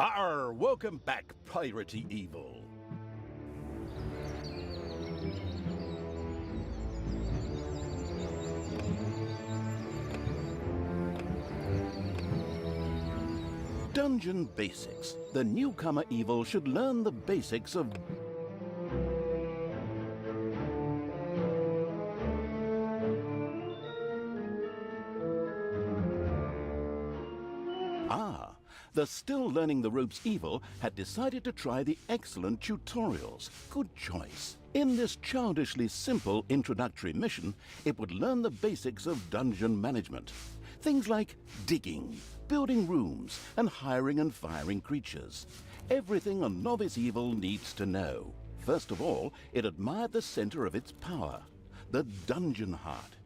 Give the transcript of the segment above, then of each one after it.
Arr! Welcome back, piratey evil. Dungeon Basics. The newcomer evil should learn the basics of... The still learning the ropes evil had decided to try the excellent tutorials. Good choice. In this childishly simple introductory mission, it would learn the basics of dungeon management. Things like digging, building rooms, and hiring and firing creatures. Everything a novice evil needs to know. First of all, it admired the center of its power, the dungeon heart.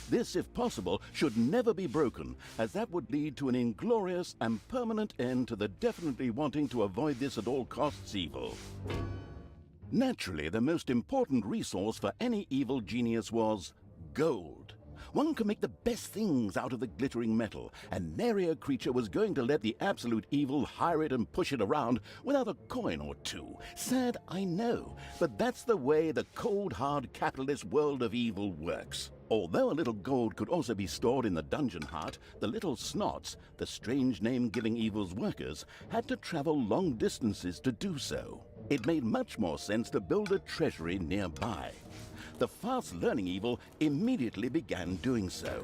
This, if possible, should never be broken, as that would lead to an inglorious and permanent end to the definitely wanting to avoid this at all costs evil. Naturally, the most important resource for any evil genius was gold. One can make the best things out of the glittering metal, and nary a creature was going to let the absolute evil hire it and push it around without a coin or two. Sad, I know, but that's the way the cold, hard capitalist world of evil works. Although a little gold could also be stored in the dungeon heart, the little snots, the strange name giving evil's workers, had to travel long distances to do so. It made much more sense to build a treasury nearby. The fast-learning evil immediately began doing so.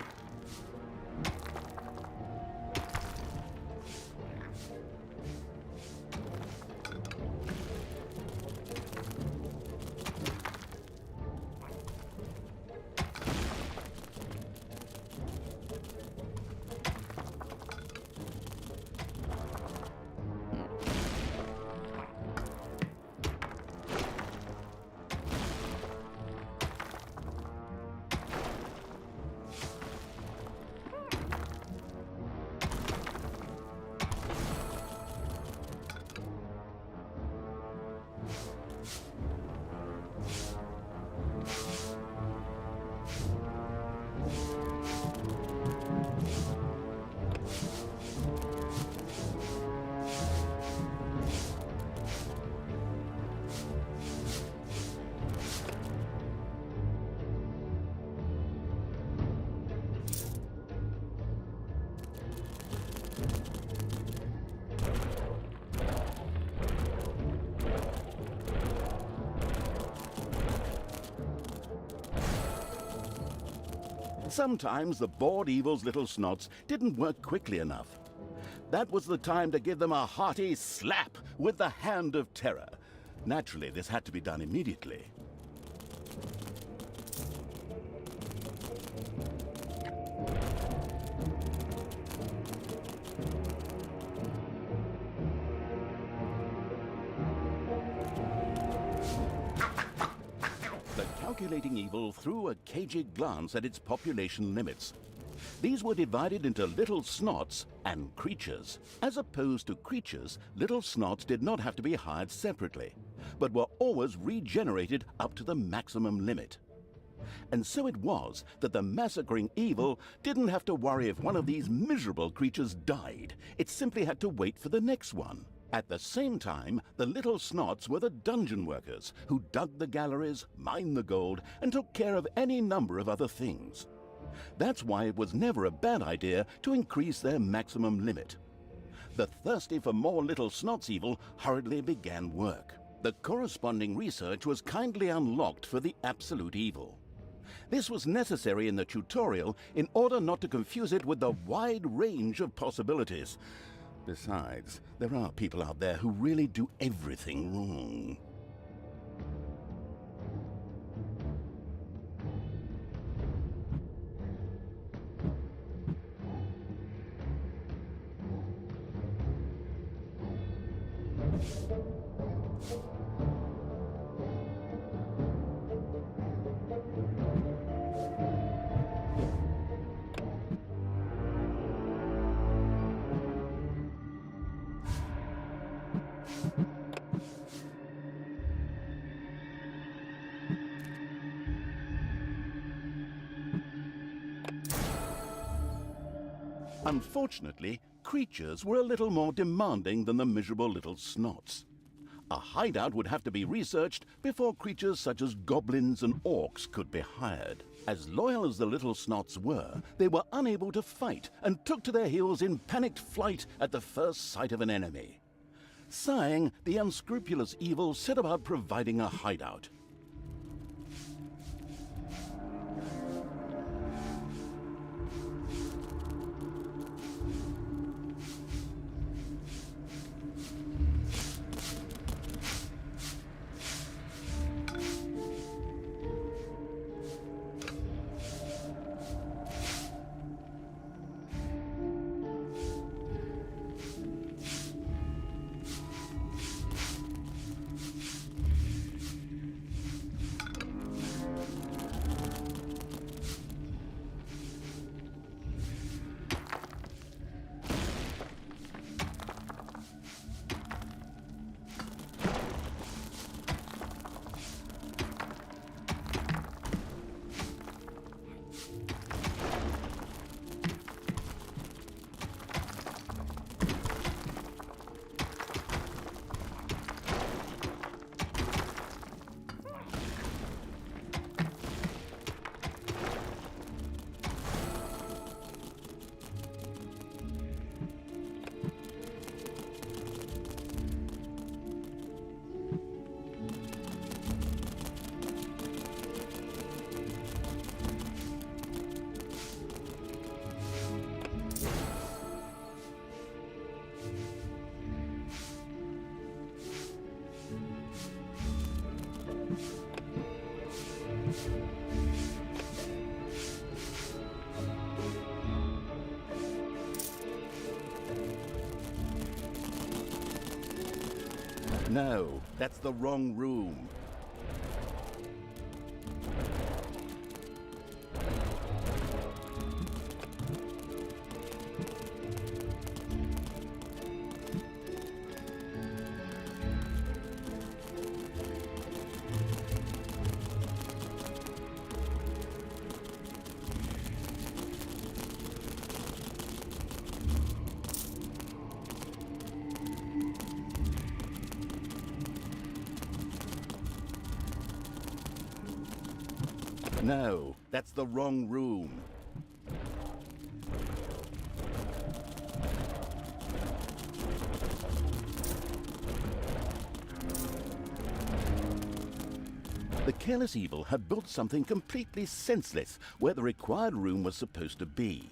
Sometimes the bored evil's little snots didn't work quickly enough. That was the time to give them a hearty slap with the hand of terror. Naturally, this had to be done immediately. Calculating evil threw a cagey glance at its population limits. These were divided into little snots and creatures. As opposed to creatures, little snots did not have to be hired separately, but were always regenerated up to the maximum limit. And so it was that the massacring evil didn't have to worry if one of these miserable creatures died. It simply had to wait for the next one. At the same time, the little snots were the dungeon workers who dug the galleries, mined the gold, and took care of any number of other things. That's why it was never a bad idea to increase their maximum limit. The thirsty for more little snots evil hurriedly began work. The corresponding research was kindly unlocked for the absolute evil. This was necessary in the tutorial in order not to confuse it with the wide range of possibilities. Besides, there are people out there who really do everything wrong. Unfortunately, creatures were a little more demanding than the miserable little snots. A hideout would have to be researched before creatures such as goblins and orcs could be hired. As loyal as the little snots were, they were unable to fight and took to their heels in panicked flight at the first sight of an enemy. Sighing, the unscrupulous evil set about providing a hideout. No, that's the wrong room. No, that's the wrong room. The careless evil had built something completely senseless where the required room was supposed to be.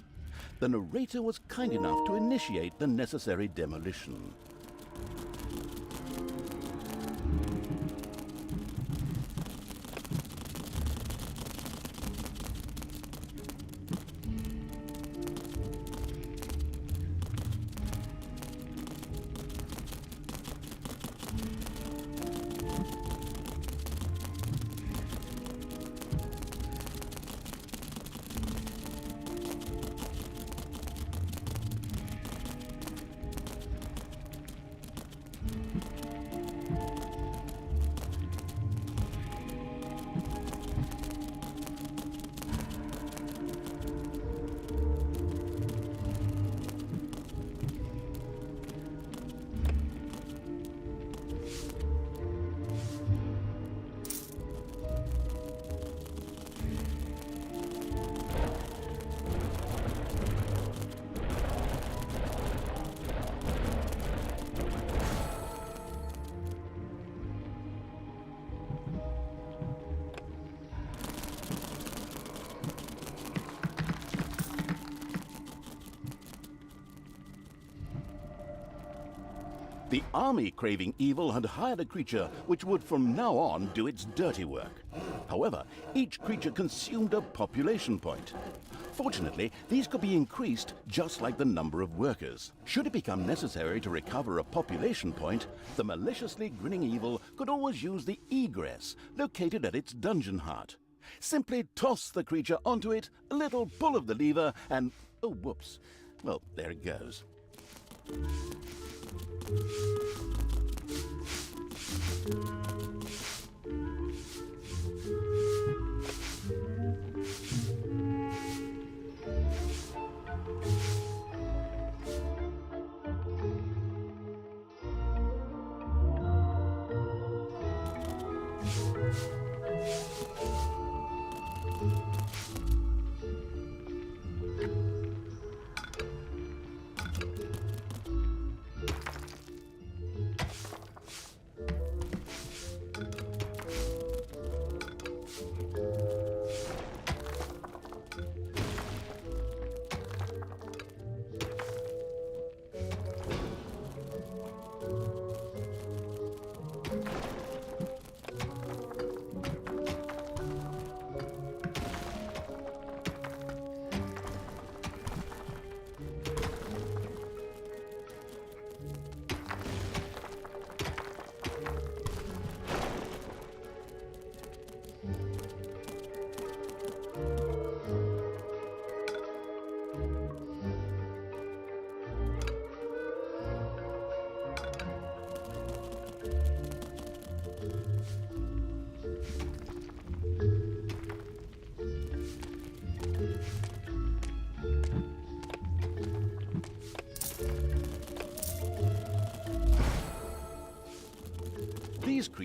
The narrator was kind enough to initiate the necessary demolition. The army-craving evil had hired a creature which would from now on do its dirty work. However, each creature consumed a population point. Fortunately, these could be increased just like the number of workers. Should it become necessary to recover a population point, the maliciously grinning evil could always use the egress located at its dungeon heart. Simply toss the creature onto it, a little pull of the lever, and oh, whoops. Well, there it goes.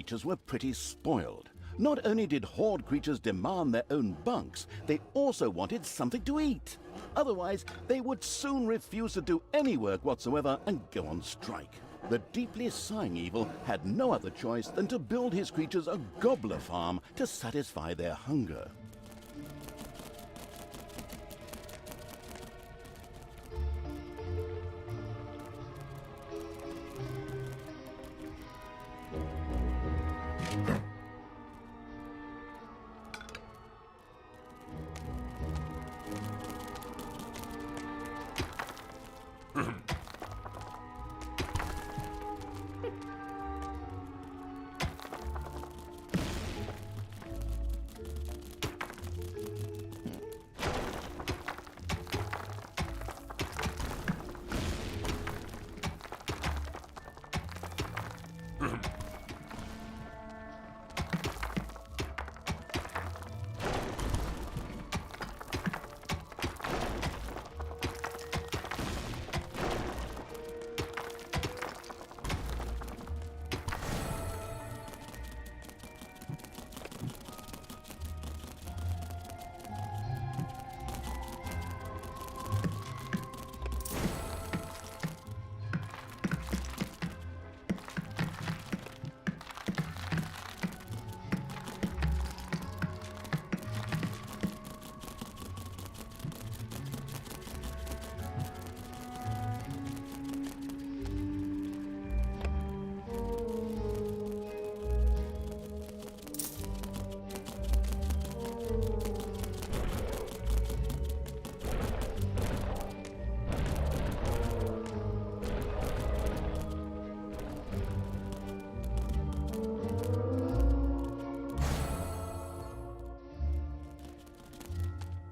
creatures were pretty spoiled. Not only did horde creatures demand their own bunks, they also wanted something to eat. Otherwise, they would soon refuse to do any work whatsoever and go on strike. The deeply sighing evil had no other choice than to build his creatures a gobbler farm to satisfy their hunger.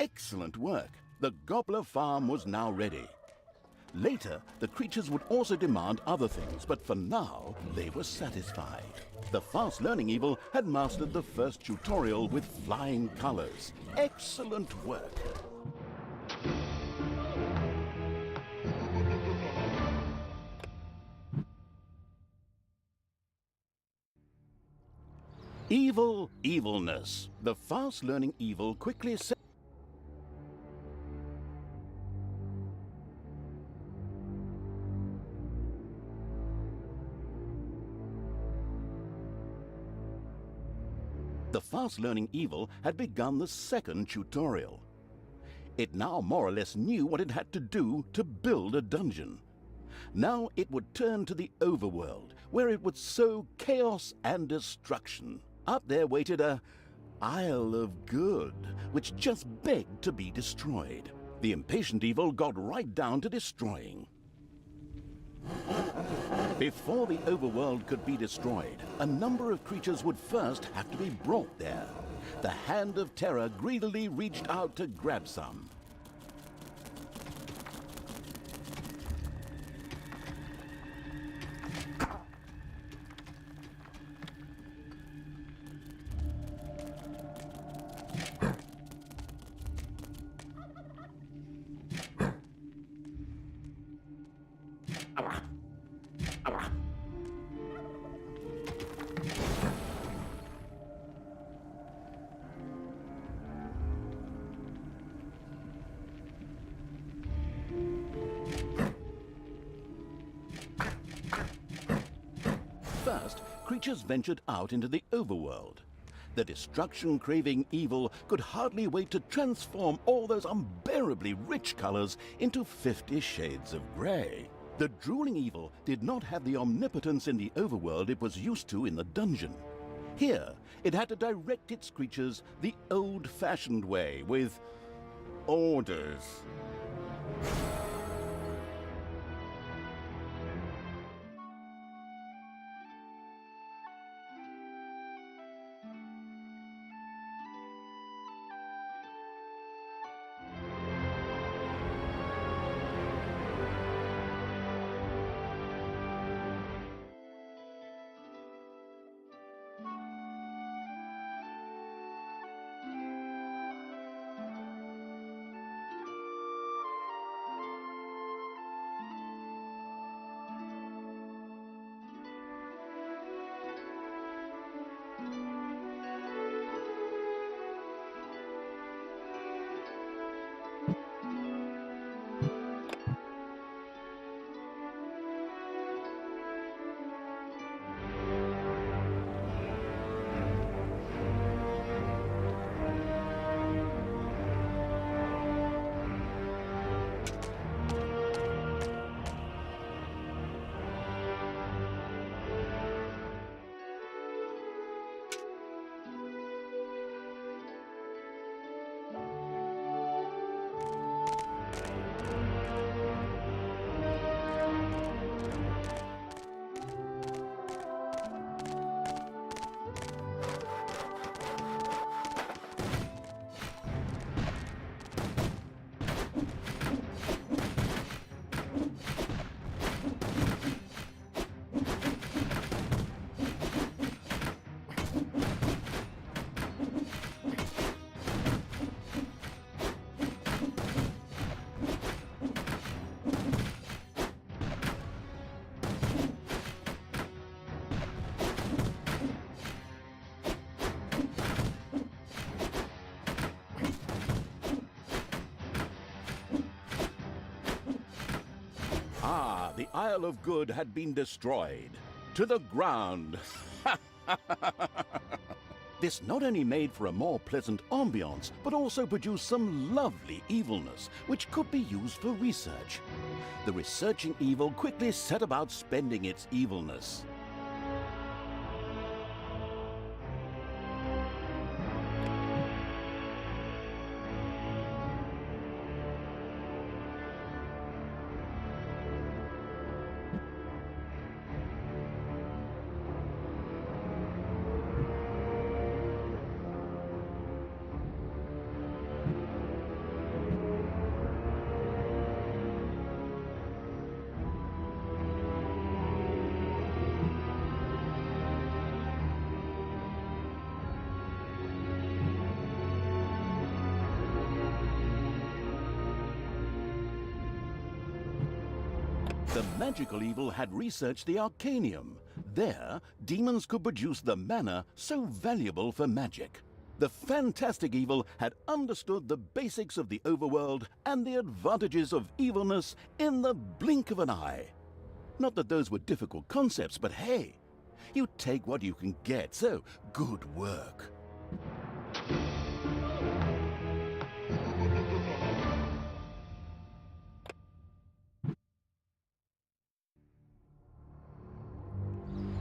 Excellent work. The gobbler farm was now ready. Later, the creatures would also demand other things, but for now, they were satisfied. The fast-learning evil had mastered the first tutorial with flying colors. Excellent work. Evil, evilness. The fast-learning evil quickly set The fast-learning evil had begun the second tutorial. It now more or less knew what it had to do to build a dungeon. Now it would turn to the overworld, where it would sow chaos and destruction. Up there waited a Isle of Good, which just begged to be destroyed. The impatient evil got right down to destroying. Before the overworld could be destroyed, a number of creatures would first have to be brought there. The Hand of Terror greedily reached out to grab some. First, creatures ventured out into the overworld. The destruction-craving evil could hardly wait to transform all those unbearably rich colors into 50 shades of gray. The drooling evil did not have the omnipotence in the overworld it was used to in the dungeon. Here, it had to direct its creatures the old-fashioned way, with orders. the Isle of Good had been destroyed. To the ground. This not only made for a more pleasant ambiance, but also produced some lovely evilness, which could be used for research. The researching evil quickly set about spending its evilness. The magical evil had researched the Arcanium. There, demons could produce the mana so valuable for magic. The fantastic evil had understood the basics of the overworld and the advantages of evilness in the blink of an eye. Not that those were difficult concepts, but hey, you take what you can get, so good work.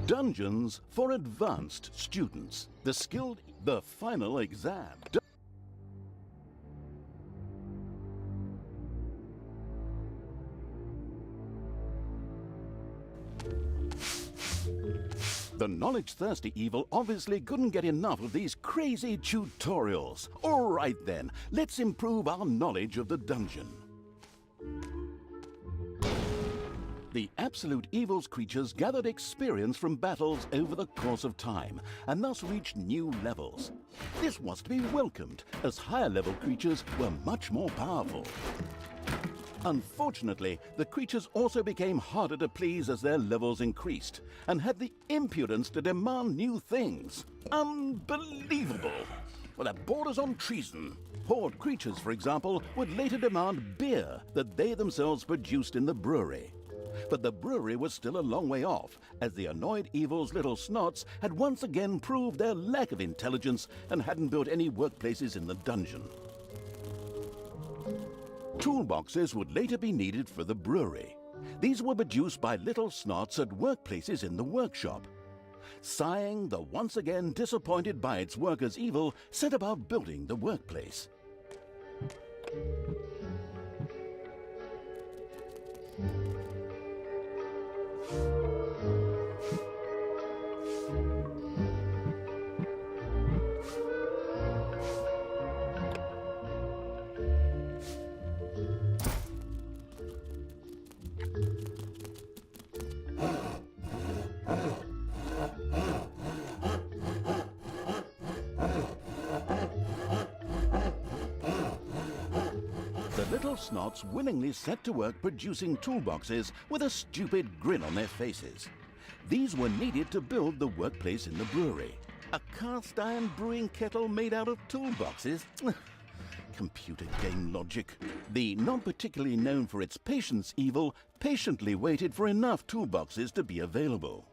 Dungeons for advanced students. The final exam. The knowledge-thirsty evil obviously couldn't get enough of these crazy tutorials. All right then, let's improve our knowledge of the dungeon. The Absolute Evil's creatures gathered experience from battles over the course of time, and thus reached new levels. This was to be welcomed, as higher-level creatures were much more powerful. Unfortunately, the creatures also became harder to please as their levels increased, and had the impudence to demand new things. Unbelievable! Well, that borders on treason. Horde creatures, for example, would later demand beer that they themselves produced in the brewery. But the brewery was still a long way off, as the annoyed evil's little snots had once again proved their lack of intelligence and hadn't built any workplaces in the dungeon. Toolboxes would later be needed for the brewery. These were produced by little snots at workplaces in the workshop. Sighing, the once again disappointed by its workers' evil, set about building the workplace. The little snots willingly set to work producing toolboxes with a stupid grin on their faces. These were needed to build the workplace in the brewery. A cast iron brewing kettle made out of toolboxes? Computer game logic. The not particularly known for its patience evil patiently waited for enough toolboxes to be available.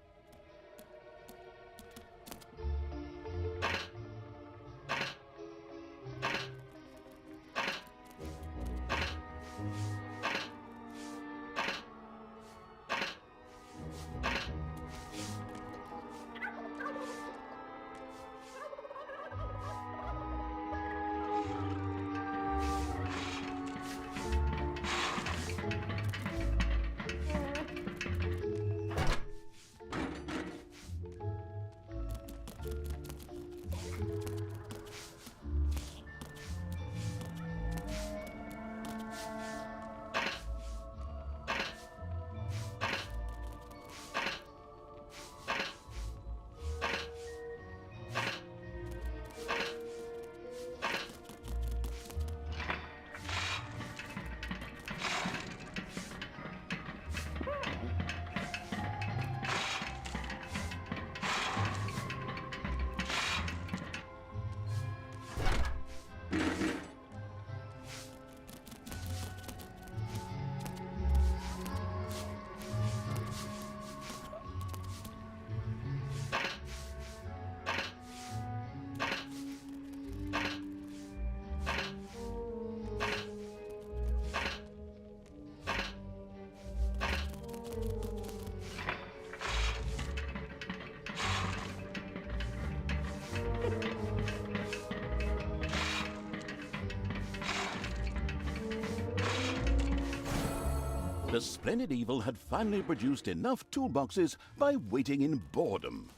The splendid evil had finally produced enough toolboxes by waiting in boredom.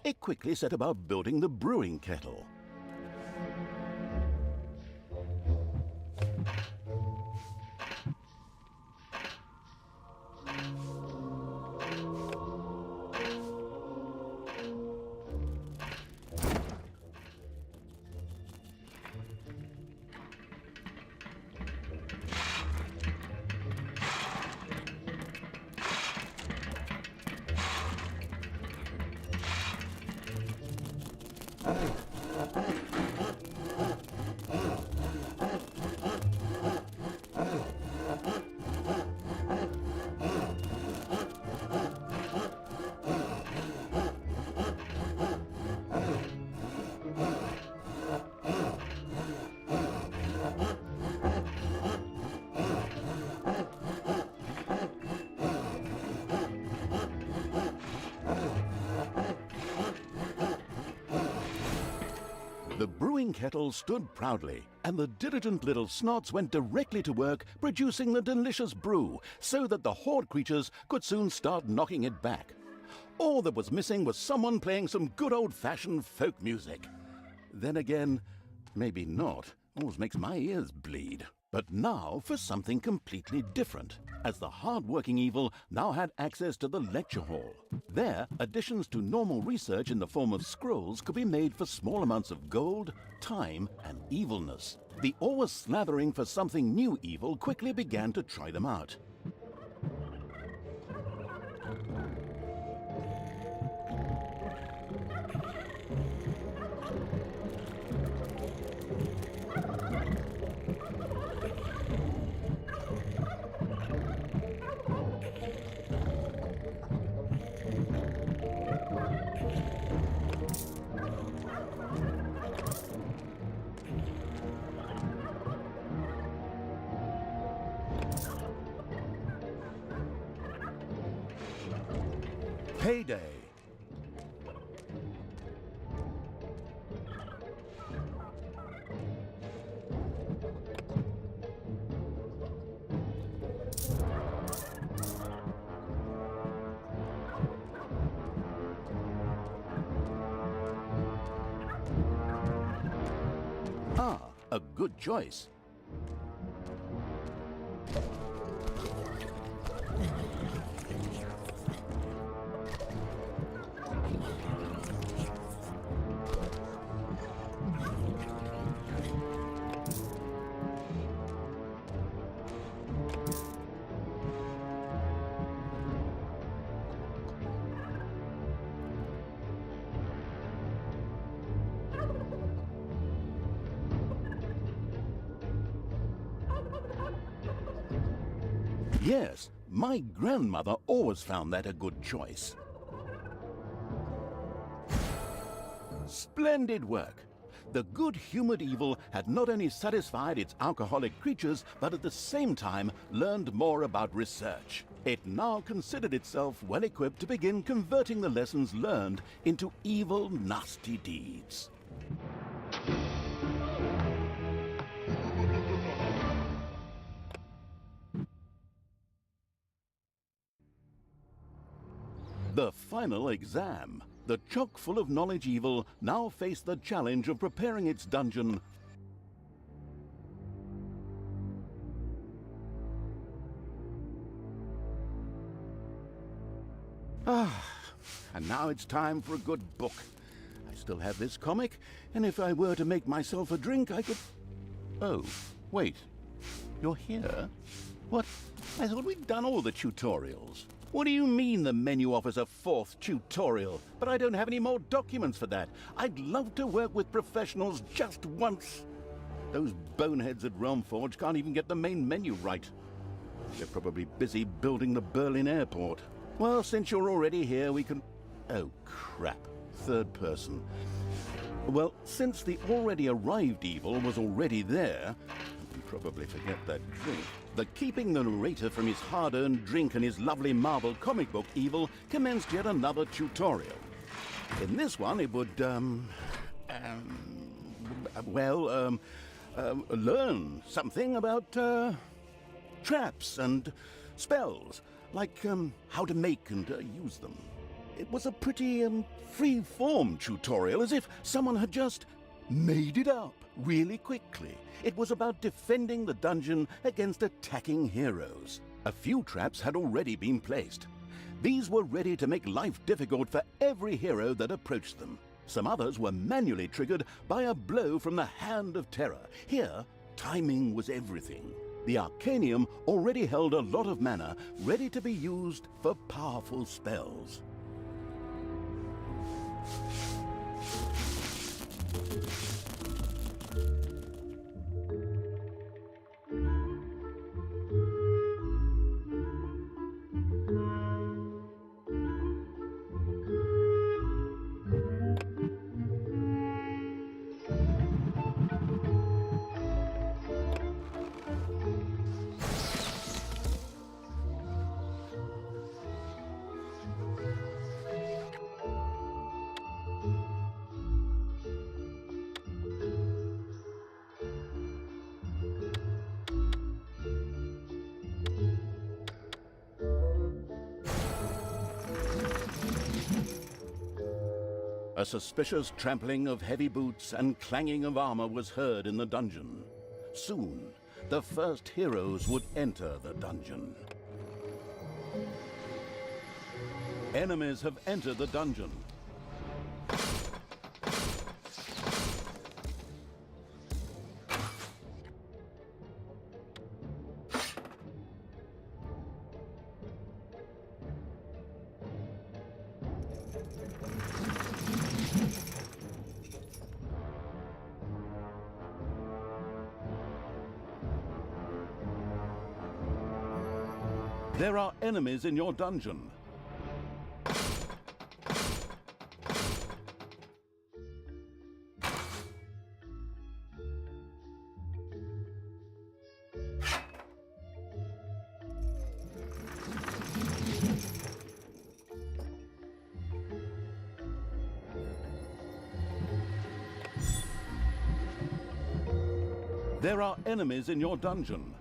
It quickly set about building the brewing kettle. The brewing kettle stood proudly, and the diligent little snots went directly to work producing the delicious brew, so that the horde creatures could soon start knocking it back. All that was missing was someone playing some good old-fashioned folk music. Then again, maybe not. Always makes my ears bleed. But now for something completely different, as the hard-working evil now had access to the lecture hall. There, additions to normal research in the form of scrolls could be made for small amounts of gold, time, and evilness. The always slathering for something new evil quickly began to try them out. Payday. Ah, a good choice. Yes, my grandmother always found that a good choice. Splendid work! The good-humored evil had not only satisfied its alcoholic creatures, but at the same time learned more about research. It now considered itself well-equipped to begin converting the lessons learned into evil, nasty deeds. The final exam. The chock full of knowledge evil now faced the challenge of preparing its dungeon. And now it's time for a good book. I still have this comic, and if I were to make myself a drink, I could... Oh, wait. You're here? What? I thought we'd done all the tutorials. What do you mean the menu offers a fourth tutorial? But I don't have any more documents for that. I'd love to work with professionals just once. Those boneheads at Realmforge can't even get the main menu right. They're probably busy building the Berlin airport. Well, since you're already here, we can... Oh, crap. Third person. Well, since the already arrived evil was already there, you probably forget that drink. The keeping the narrator from his hard-earned drink and his lovely marble comic book evil commenced yet another tutorial. In this one, it would, learn something about, traps and spells, like how to make and use them. It was a pretty free-form tutorial, as if someone had just made it up really quickly. It was about defending the dungeon against attacking heroes. A few traps had already been placed. These were ready to make life difficult for every hero that approached them. Some others were manually triggered by a blow from the Hand of Terror. Here, timing was everything. The Arcanium already held a lot of mana ready to be used for powerful spells. A suspicious trampling of heavy boots and clanging of armor was heard in the dungeon. Soon, the first heroes would enter the dungeon. Enemies have entered the dungeon. There are enemies in your dungeon. There are enemies in your dungeon.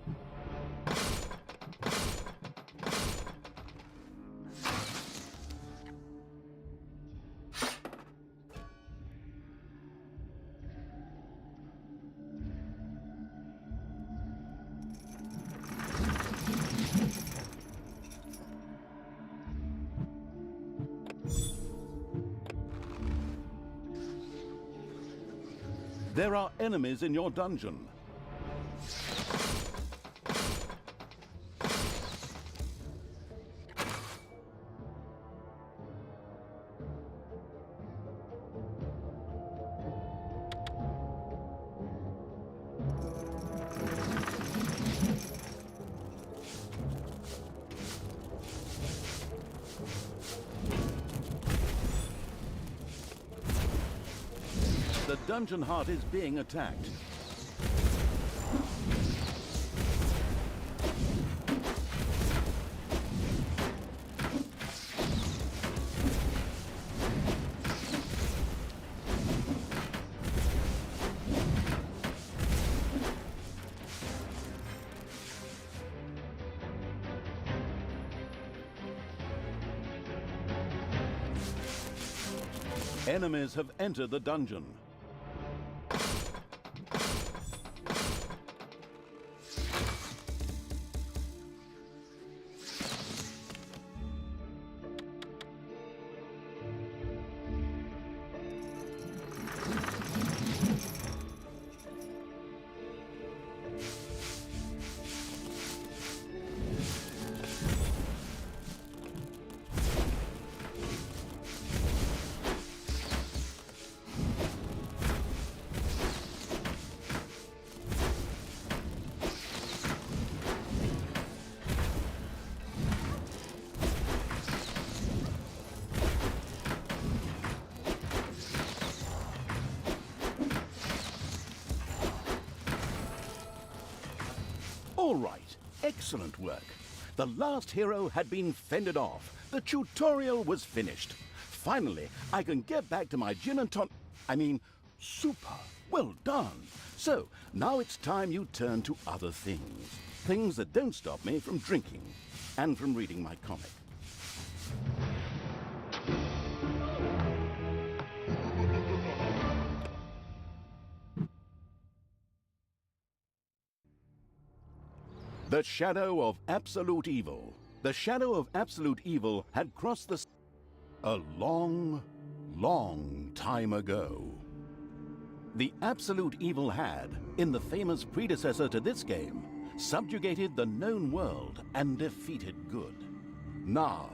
There are enemies in your dungeon. The dungeon heart is being attacked. Enemies have entered the dungeon. All right, excellent work. The last hero had been fended off. The tutorial was finished. Finally, I can get back to my gin and super. Well done. So, now it's time you turn to other things. Things that don't stop me from drinking. and from reading my comic. The shadow of absolute evil. The shadow of absolute evil had crossed the a long, long time ago. The absolute evil had, in the famous predecessor to this game, subjugated the known world and defeated good. Now,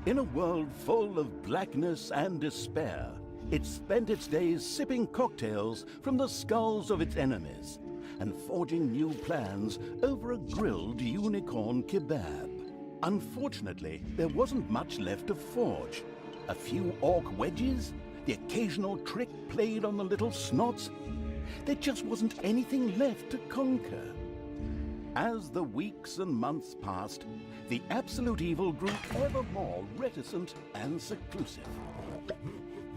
in a world full of blackness and despair, it spent its days sipping cocktails from the skulls of its enemies and forging new plans over a grilled unicorn kebab. Unfortunately, there wasn't much left to forge. A few orc wedges, the occasional trick played on the little snots. There just wasn't anything left to conquer. As the weeks and months passed, the absolute evil grew ever more reticent and seclusive.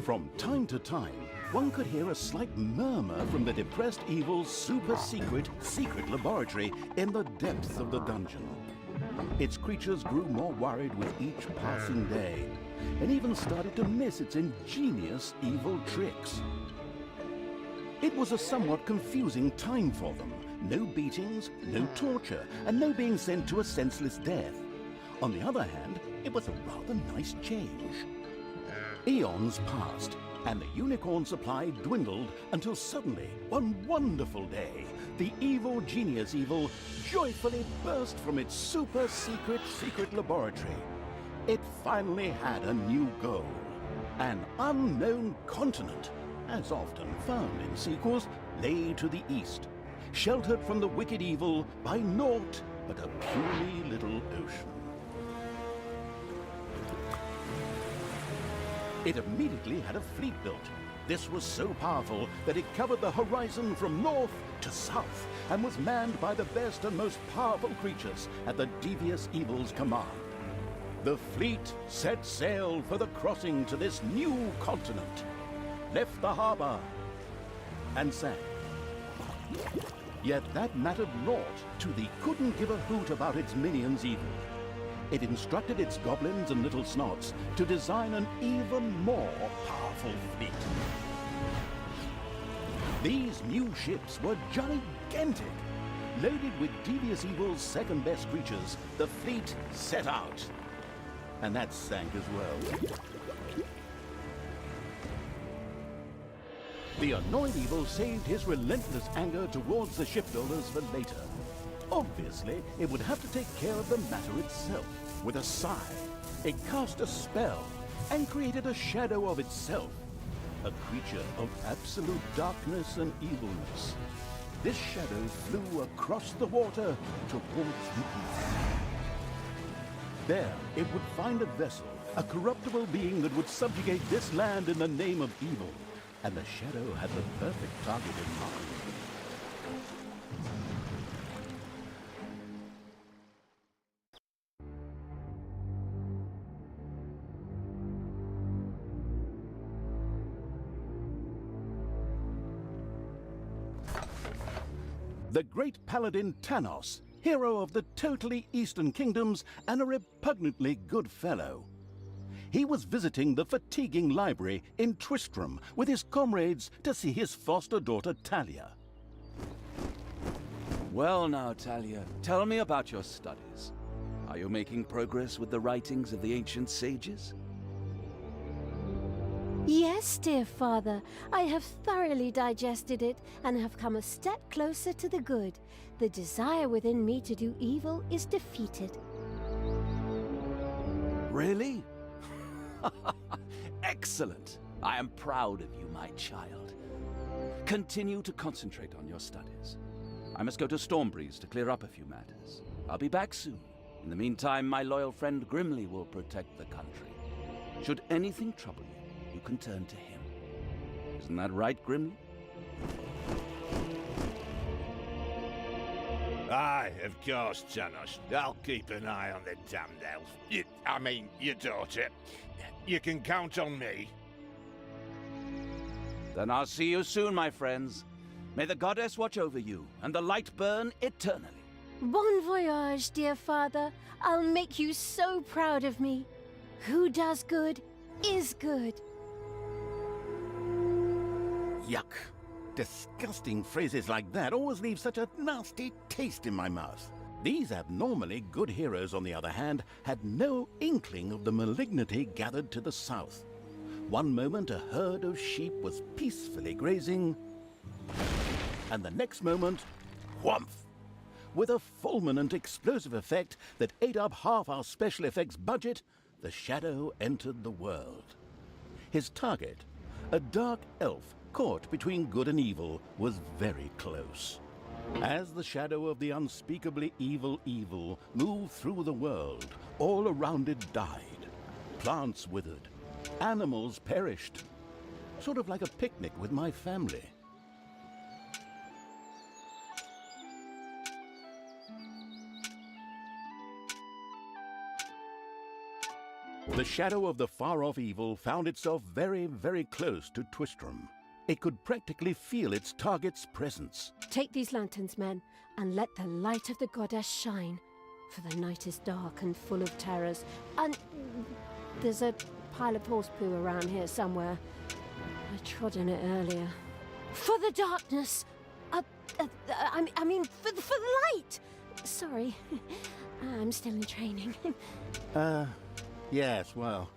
From time to time, one could hear a slight murmur from the depressed evil's super-secret laboratory in the depths of the dungeon. Its creatures grew more worried with each passing day, and even started to miss its ingenious evil tricks. It was a somewhat confusing time for them. No beatings, no torture, and no being sent to a senseless death. On the other hand, it was a rather nice change. Eons passed, and the unicorn supply dwindled until suddenly, one wonderful day, the evil genius evil joyfully burst from its super-secret laboratory. It finally had a new goal. An unknown continent, as often found in sequels, lay to the east, sheltered from the wicked evil by naught but a puny little ocean. It immediately had a fleet built. This was so powerful that it covered the horizon from north to south and was manned by the best and most powerful creatures at the devious evil's command. The fleet set sail for the crossing to this new continent, left the harbor, and sank. Yet that mattered naught to the couldn't give a hoot about its minions' evil. It instructed its goblins and little snots to design an even more powerful fleet. These new ships were gigantic. Loaded with devious evil's second-best creatures, the fleet set out. And that sank as well. The annoyed evil saved his relentless anger towards the shipbuilders for later. Obviously, it would have to take care of the matter itself. With a sigh, it cast a spell and created a shadow of itself, a creature of absolute darkness and evilness. This shadow flew across the water towards the east. There, it would find a vessel, a corruptible being that would subjugate this land in the name of evil. And the shadow had the perfect target in mind. The great paladin Tanos, hero of the totally Eastern Kingdoms and a repugnantly good fellow. He was visiting the fatiguing library in Tristram with his comrades to see his foster daughter Talia. Well now, Talia, tell me about your studies. Are you making progress with the writings of the ancient sages? Yes, dear father, I have thoroughly digested it and have come a step closer to the good. The desire within me to do evil is defeated. Really? Excellent! I am proud of you, my child. Continue to concentrate on your studies. I must go to Stormbreeze to clear up a few matters. I'll be back soon. In the meantime, my loyal friend Grimly will protect the country. Should anything trouble you, you can turn to him. Isn't that right, Grimly? Aye, of course, Tanos. I'll keep an eye on the damned elf. Your daughter. You can count on me. Then I'll see you soon, my friends. May the goddess watch over you, and the light burn eternally. Bon voyage, dear father. I'll make you so proud of me. Who does good is good. Yuck. Disgusting phrases like that always leave such a nasty taste in my mouth. These abnormally good heroes, on the other hand, had no inkling of the malignity gathered to the south. One moment a herd of sheep was peacefully grazing, and the next moment, whumph! With a fulminant explosive effect that ate up half our special effects budget, the shadow entered the world. His target, a dark elf caught between good and evil, was very close. As the shadow of the unspeakably evil moved through the world, all around it died. Plants withered. Animals perished. Sort of like a picnic with my family. The shadow of the far-off evil found itself very, very close to Twistram. It could practically feel its target's presence. Take these lanterns, men, and let the light of the goddess shine. For the night is dark and full of terrors. And there's a pile of horse poo around here somewhere. I trod in it earlier. For the darkness! I mean, for the light! Sorry, I'm still in training. Yes, well,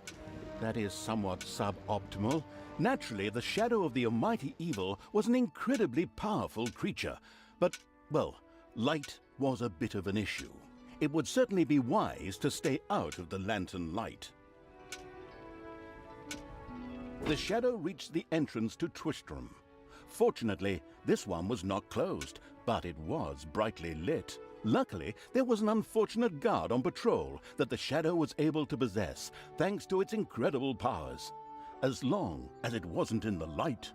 that is somewhat suboptimal. Naturally, the shadow of the almighty evil was an incredibly powerful creature, but, well, light was a bit of an issue. It would certainly be wise to stay out of the lantern light. The shadow reached the entrance to Twistram. Fortunately, this one was not closed, but it was brightly lit. Luckily, there was an unfortunate guard on patrol that the shadow was able to possess, thanks to its incredible powers. As long as it wasn't in the light.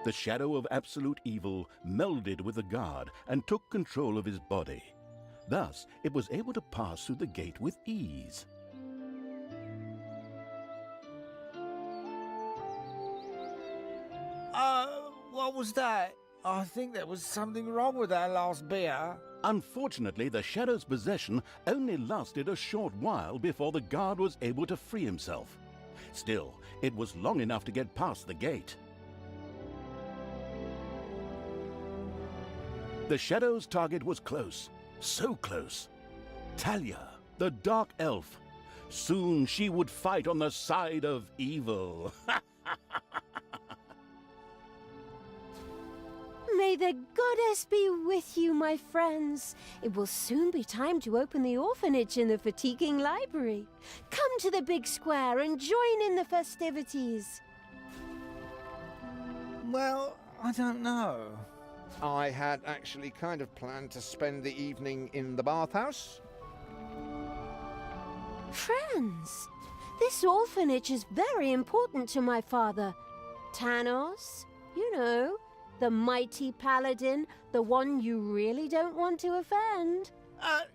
The shadow of absolute evil melded with the guard and took control of his body. Thus, it was able to pass through the gate with ease. What was that? I think there was something wrong with our last beer. Unfortunately, the shadow's possession only lasted a short while before the guard was able to free himself. Still, it was long enough to get past the gate. The shadow's target was close, so close. Talia, the dark elf. Soon she would fight on the side of evil. May the goddess be with you, my friends. It will soon be time to open the orphanage in the fatiguing library. Come to the big square and join in the festivities. Well, I don't know. I had actually kind of planned to spend the evening in the bathhouse. Friends, this orphanage is very important to my father. Tanos, you know, the mighty paladin, the one you really don't want to offend.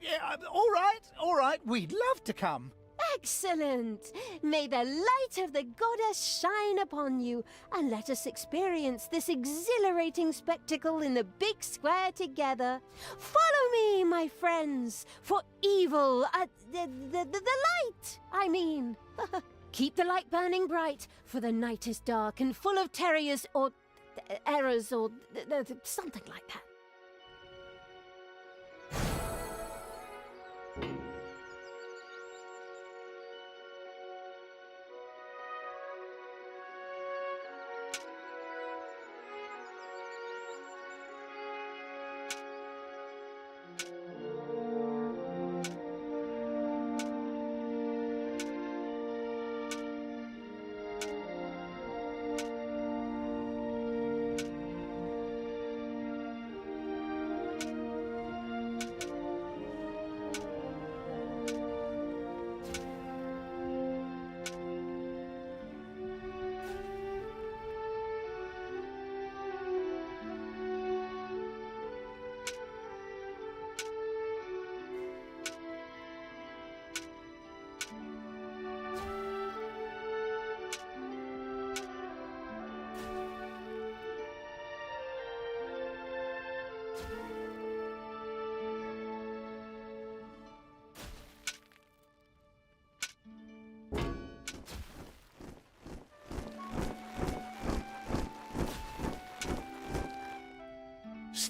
Yeah, all right, we'd love to come. Excellent! May the light of the goddess shine upon you, and let us experience this exhilarating spectacle in the big square together. Follow me, my friends, for evil, the light, I mean. Keep the light burning bright, for the night is dark and full of terriers or errors or something like that.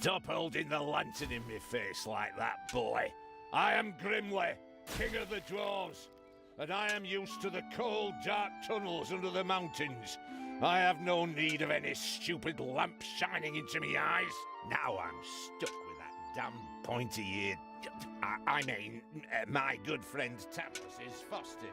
Stop holding the lantern in my face like that, boy. I am Grimly, king of the dwarves, and I am used to the cold, dark tunnels under the mountains. I have no need of any stupid lamp shining into me eyes. Now I'm stuck with that damn pointy-eared... I mean, my good friend Tanos' foster daughter.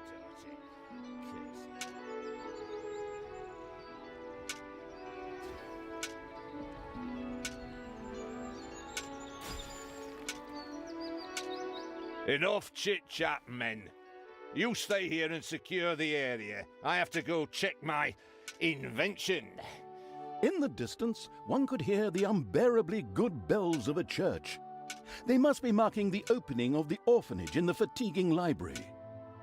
Enough chit-chat, men. You stay here and secure the area. I have to go check my invention. In the distance, one could hear the unbearably good bells of a church. They must be marking the opening of the orphanage in the fatiguing library.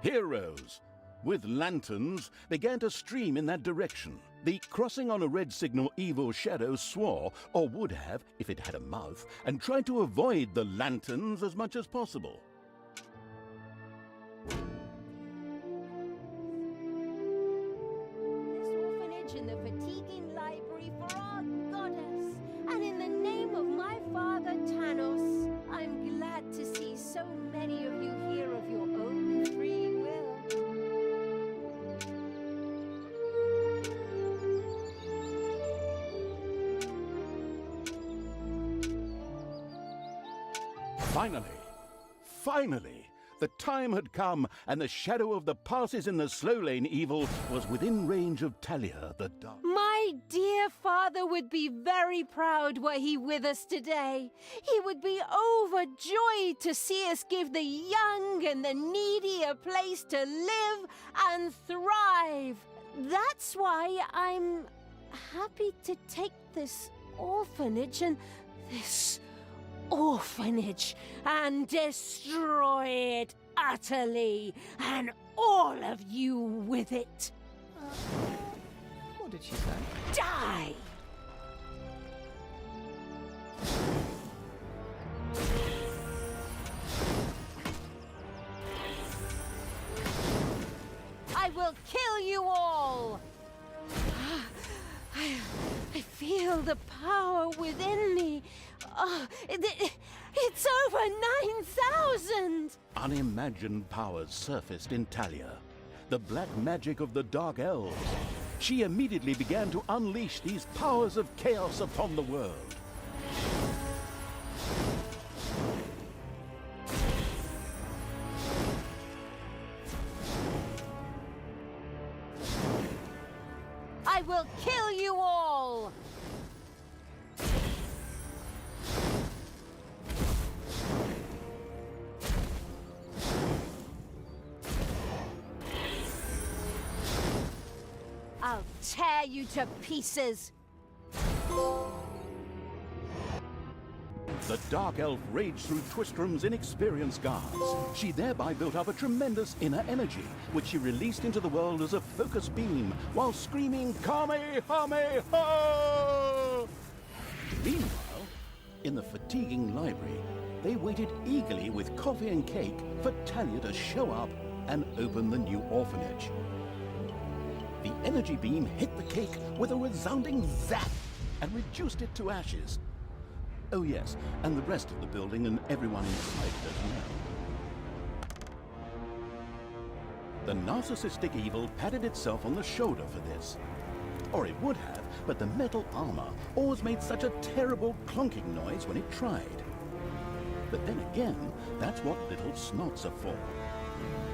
Heroes, with lanterns, began to stream in that direction. The crossing on a red signal evil shadow swore, or would have if it had a mouth, and tried to avoid the lanterns as much as possible. In the fatiguing library for our goddess, and in the name of my father Tanos, I'm glad to see so many of you here of your own free will. Finally, the time had come, and the shadow of the passes in the slow lane evil was within range of Talia the Dark. My dear father would be very proud were he with us today. He would be overjoyed to see us give the young and the needy a place to live and thrive. That's why I'm happy to take this orphanage and destroy it utterly, and all of you with it. What did she say? Die! I will kill you all! I feel the power within me. It's over 9,000! Unimagined powers surfaced in Talia. The black magic of the Dark Elves. She immediately began to unleash these powers of chaos upon the world. I will kill you all! I'll tear you to pieces! The Dark Elf raged through Twistrom's inexperienced guards. She thereby built up a tremendous inner energy, which she released into the world as a focus beam, while screaming, Kamehameha! Meanwhile, in the fatiguing library, they waited eagerly with coffee and cake for Talia to show up and open the new orphanage. The energy beam hit the cake with a resounding zap and reduced it to ashes. Oh yes, and the rest of the building and everyone inside it as well. The narcissistic evil patted itself on the shoulder for this. Or it would have, but the metal armor always made such a terrible clunking noise when it tried. But then again, that's what little snots are for.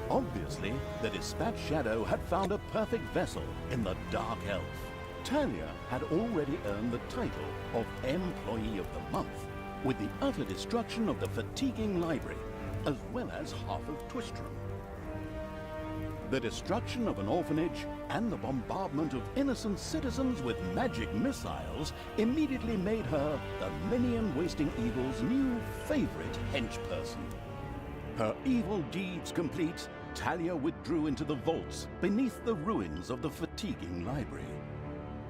Obviously, the Dispatch Shadow had found a perfect vessel in the Dark Elf. Talia had already earned the title of Employee of the Month, with the utter destruction of the fatiguing library, as well as half of Twistrom. The destruction of an orphanage and the bombardment of innocent citizens with magic missiles immediately made her the many-and-wasting evil's new favorite henchperson. Her evil deeds complete, Talia withdrew into the vaults beneath the ruins of the fatiguing library.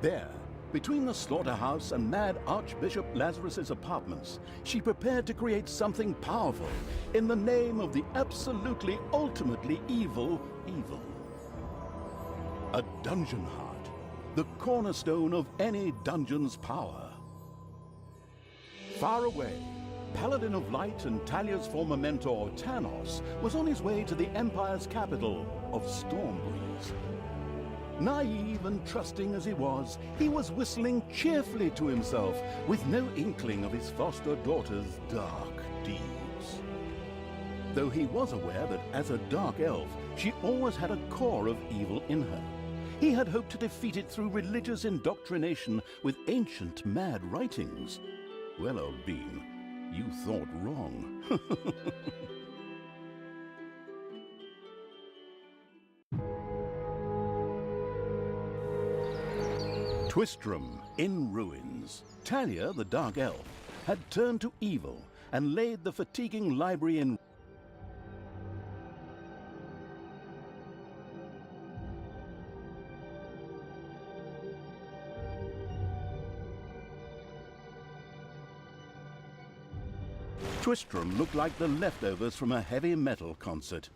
There, between the slaughterhouse and mad Archbishop Lazarus's apartments, she prepared to create something powerful in the name of the absolutely ultimately evil. A dungeon heart, the cornerstone of any dungeon's power. Far away, Paladin of Light and Talia's former mentor, Tanos, was on his way to the Empire's capital of Stormbreeze. Naive and trusting as he was whistling cheerfully to himself, with no inkling of his foster daughter's dark deeds. Though he was aware that as a dark elf, she always had a core of evil in her. He had hoped to defeat it through religious indoctrination with ancient mad writings. Well, old bean, you thought wrong. Twistram in ruins. Talia, the Dark Elf, had turned to evil and laid the fatiguing library in. Twistram looked like the leftovers from a heavy metal concert.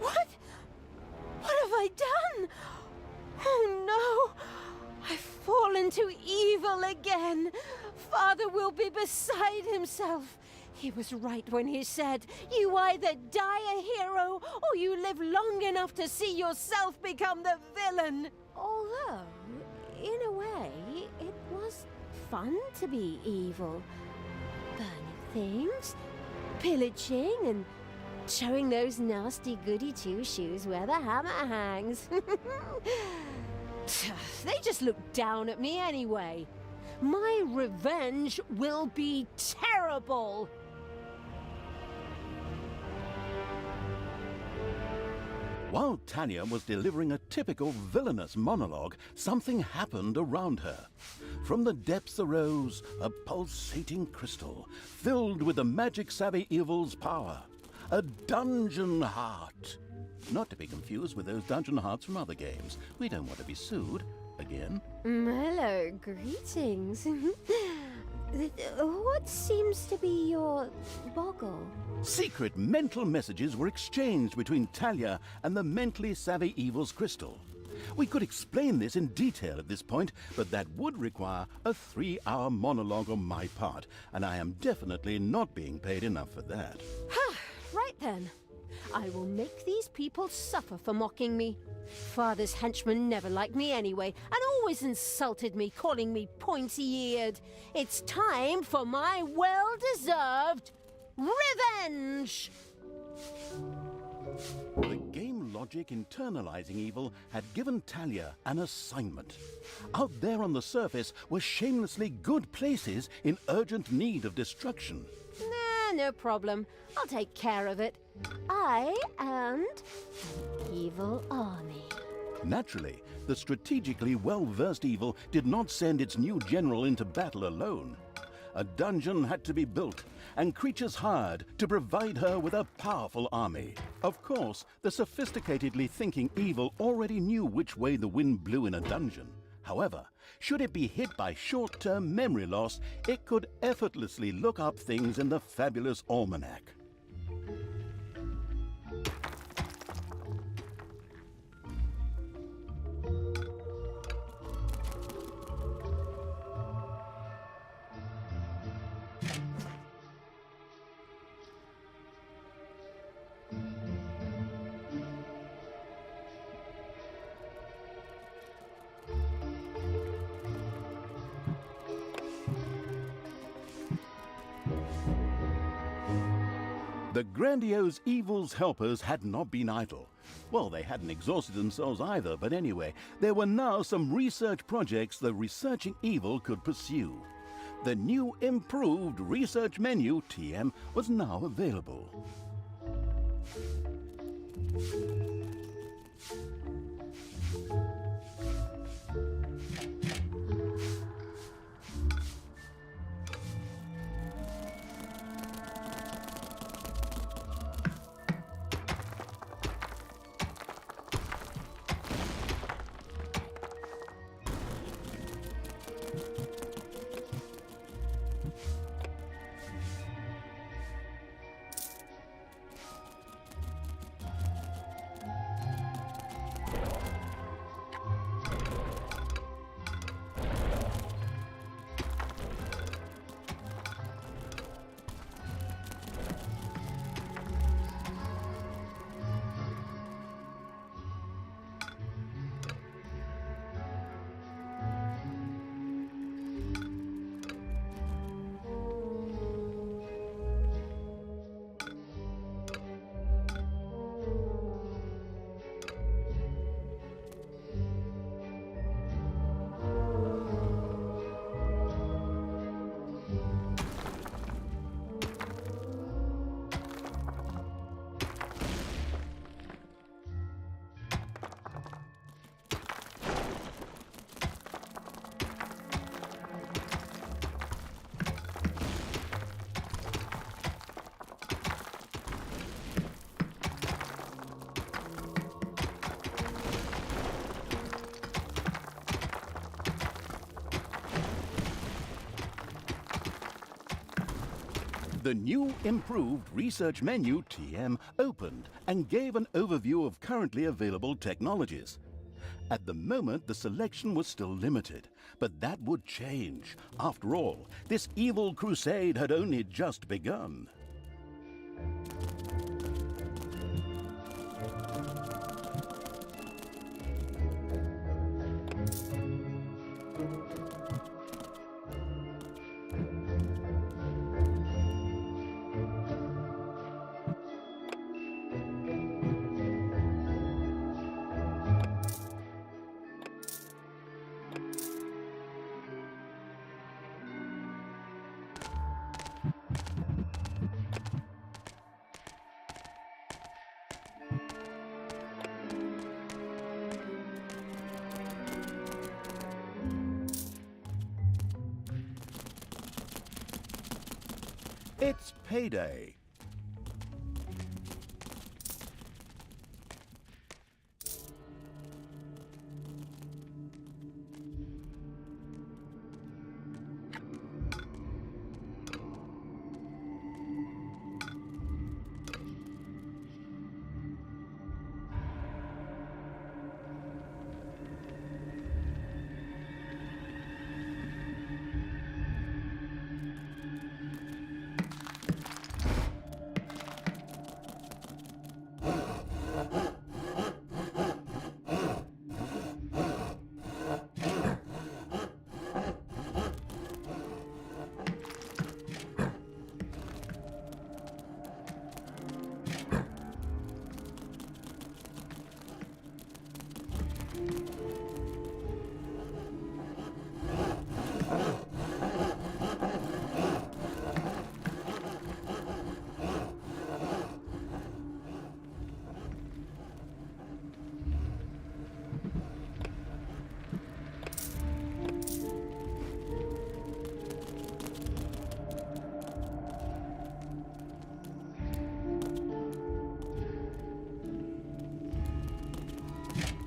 What? What have I done? Oh no! I've fallen to evil again. Father will be beside himself. He was right when he said, you either die a hero or you live long enough to see yourself become the villain. Although, in a way, it was fun to be evil. Burning things, pillaging, and showing those nasty goody two-shoes where the hammer hangs. They just look down at me anyway. My revenge will be terrible. While Talia was delivering a typical villainous monologue, something happened around her. From the depths arose a pulsating crystal, filled with the magic-savvy evil's power. A dungeon heart. Not to be confused with those dungeon hearts from other games. We don't want to be sued again. Hello, greetings. What seems to be your boggle? Secret mental messages were exchanged between Talia and the mentally savvy evil's crystal. We could explain this in detail at this point, but that would require a 3-hour monologue on my part, and I am definitely not being paid enough for that. Right then. I will make these people suffer for mocking me. Father's henchmen never liked me anyway, and always insulted me, calling me pointy-eared. It's time for my well-deserved revenge! The game logic internalizing evil had given Talia an assignment. Out there on the surface were shamelessly good places in urgent need of destruction. Nah, no problem. I'll take care of it. I and an evil army. Naturally, the strategically well-versed evil did not send its new general into battle alone. A dungeon had to be built, and creatures hired to provide her with a powerful army. Of course, the sophisticatedly thinking evil already knew which way the wind blew in a dungeon. However, should it be hit by short-term memory loss, it could effortlessly look up things in the fabulous almanac. The grandiose evil's helpers had not been idle. Well, they hadn't exhausted themselves either, but anyway, there were now some research projects the researching evil could pursue. The new improved research menu, TM, was now available. The new improved research menu TM opened and gave an overview of currently available technologies. At the moment, the selection was still limited, but that would change. After all, this evil crusade had only just begun. It's payday.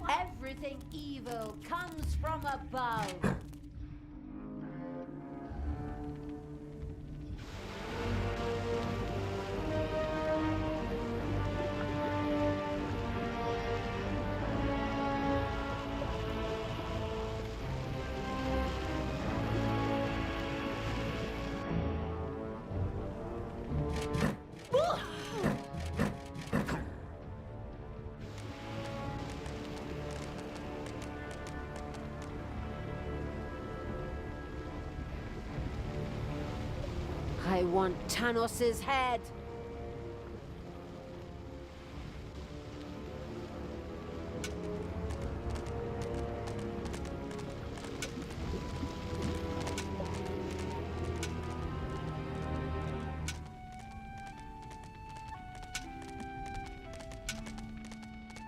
Everything evil comes from above. I want Tanos's head.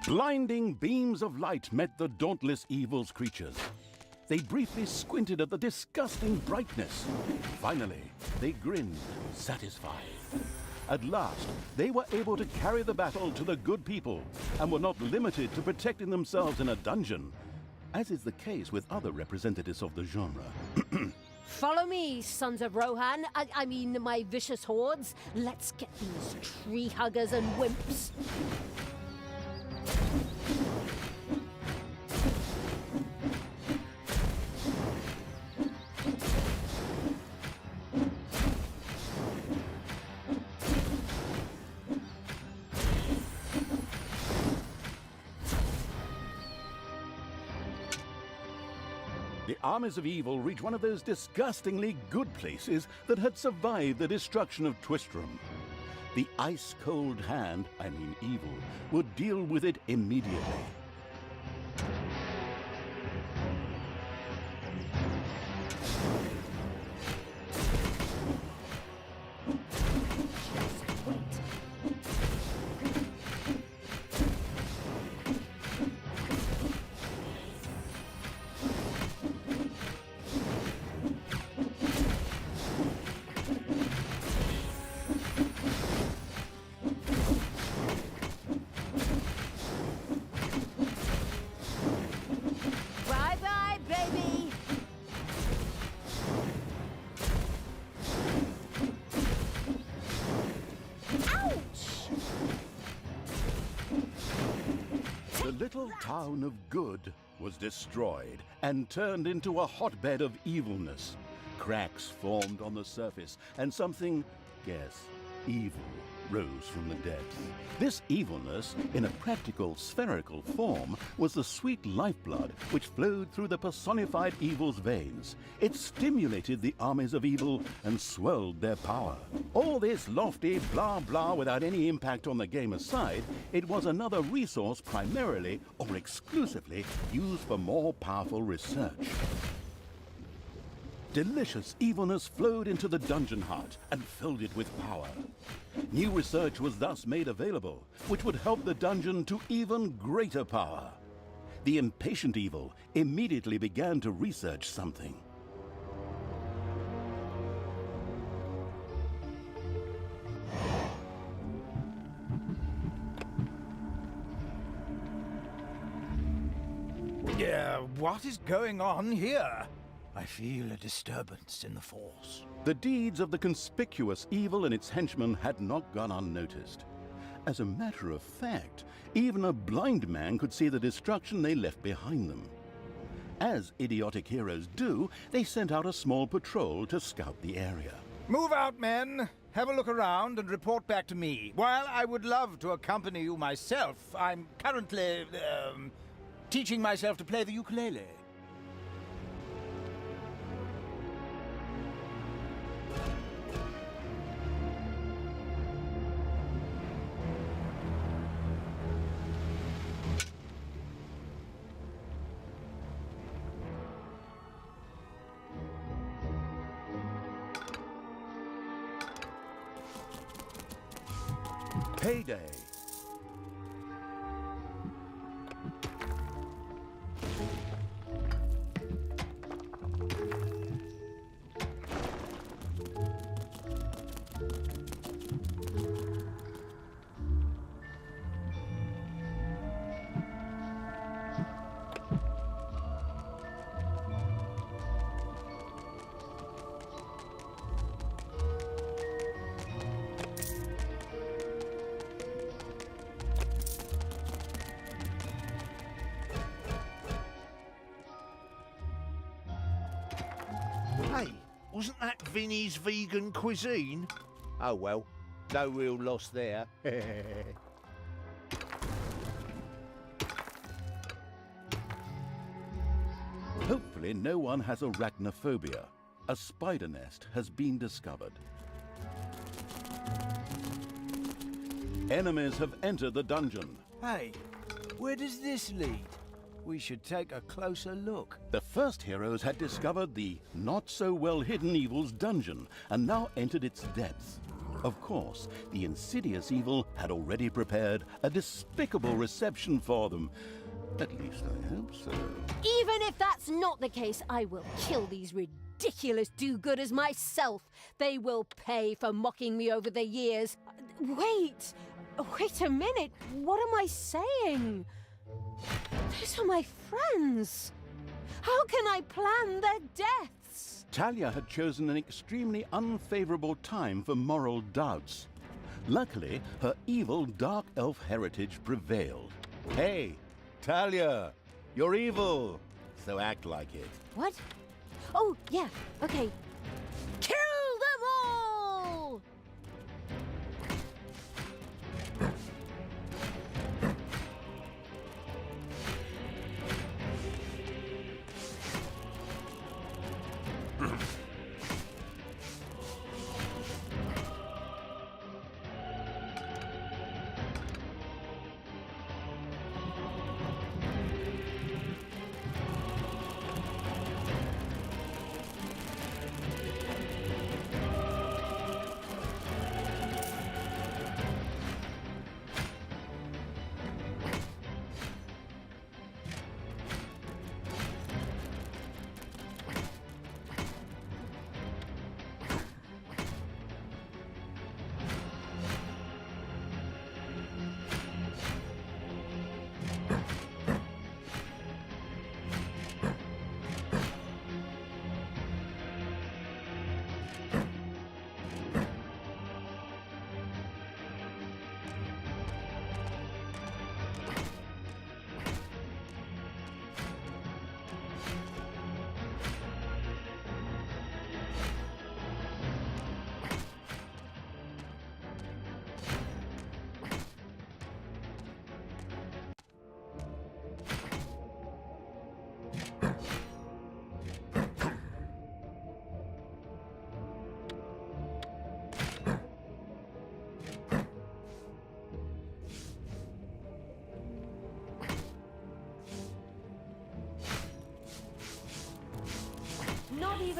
Blinding beams of light met the dauntless evil's creatures. They briefly squinted at the disgusting brightness. Finally, they grinned, satisfied. At last, they were able to carry the battle to the good people and were not limited to protecting themselves in a dungeon, as is the case with other representatives of the genre. Follow me, sons of Rohan. I mean, my vicious hordes. Let's get these tree huggers and wimps. The armies of evil reached one of those disgustingly good places that had survived the destruction of Twistram. The ice-cold hand, I mean evil, would deal with it immediately. little town of good was destroyed and turned into a hotbed of evilness. Cracks formed on the surface, and something, guess, evil rose from the depths. This evilness, in a practical spherical form, was the sweet lifeblood which flowed through the personified evil's veins. It stimulated the armies of evil and swelled their power. All this lofty blah blah without any impact on the game aside, it was another resource primarily or exclusively used for more powerful research. Delicious evilness flowed into the dungeon heart and filled it with power. New research was thus made available, which would help the dungeon to even greater power. The impatient evil immediately began to research something. What is going on here? I feel a disturbance in the force. The deeds of the conspicuous evil and its henchmen had not gone unnoticed. As a matter of fact, even a blind man could see the destruction they left behind them. As idiotic heroes do, they sent out a small patrol to scout the area. Move out, men. Have a look around and report back to me. While I would love to accompany you myself, I'm currently, teaching myself to play the ukulele. Payday. Hey, wasn't that Vinny's vegan cuisine? Oh well, no real loss there. Hopefully no one has arachnophobia. A spider nest has been discovered. Enemies have entered the dungeon. Hey, where does this lead? We should take a closer look. The first heroes had discovered the not-so-well-hidden evil's dungeon and now entered its depths. Of course, the insidious evil had already prepared a despicable reception for them. At least I hope so. Even if that's not the case, I will kill these ridiculous do-gooders myself. They will pay for mocking me over the years. Wait a minute. What am I saying? Those are my friends. How can I plan their deaths? Talia had chosen an extremely unfavorable time for moral doubts. Luckily, her evil dark elf heritage prevailed. Hey, Talia, you're evil, so act like it. What? Oh, yeah, okay. Kill them all!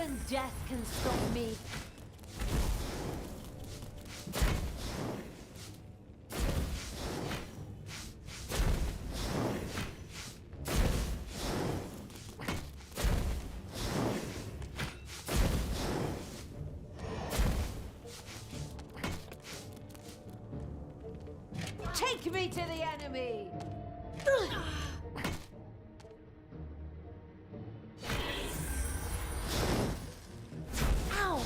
Even death can stop me. Take me to the enemy! Ouch!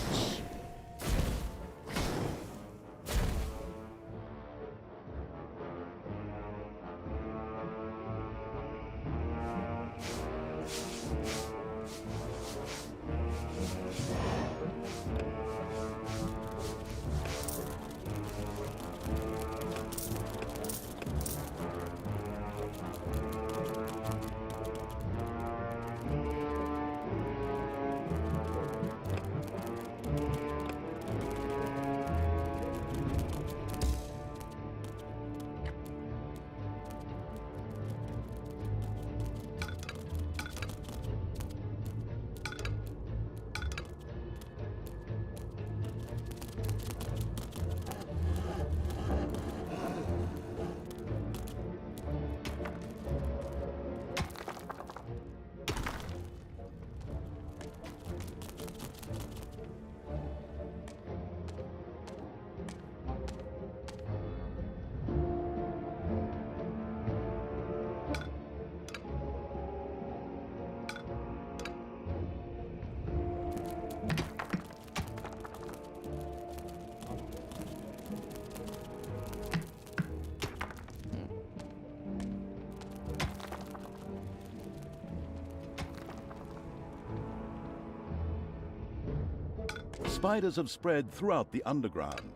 Spiders have spread throughout the underground.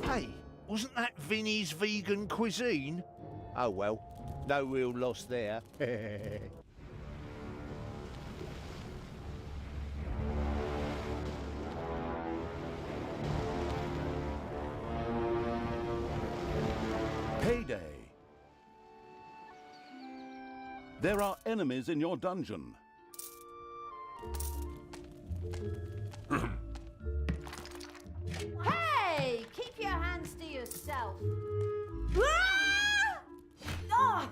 Hey, wasn't that Vinny's vegan cuisine? Oh well, no real loss there. Payday. There are enemies in your dungeon. Hey! Keep your hands to yourself. Ah! Ah!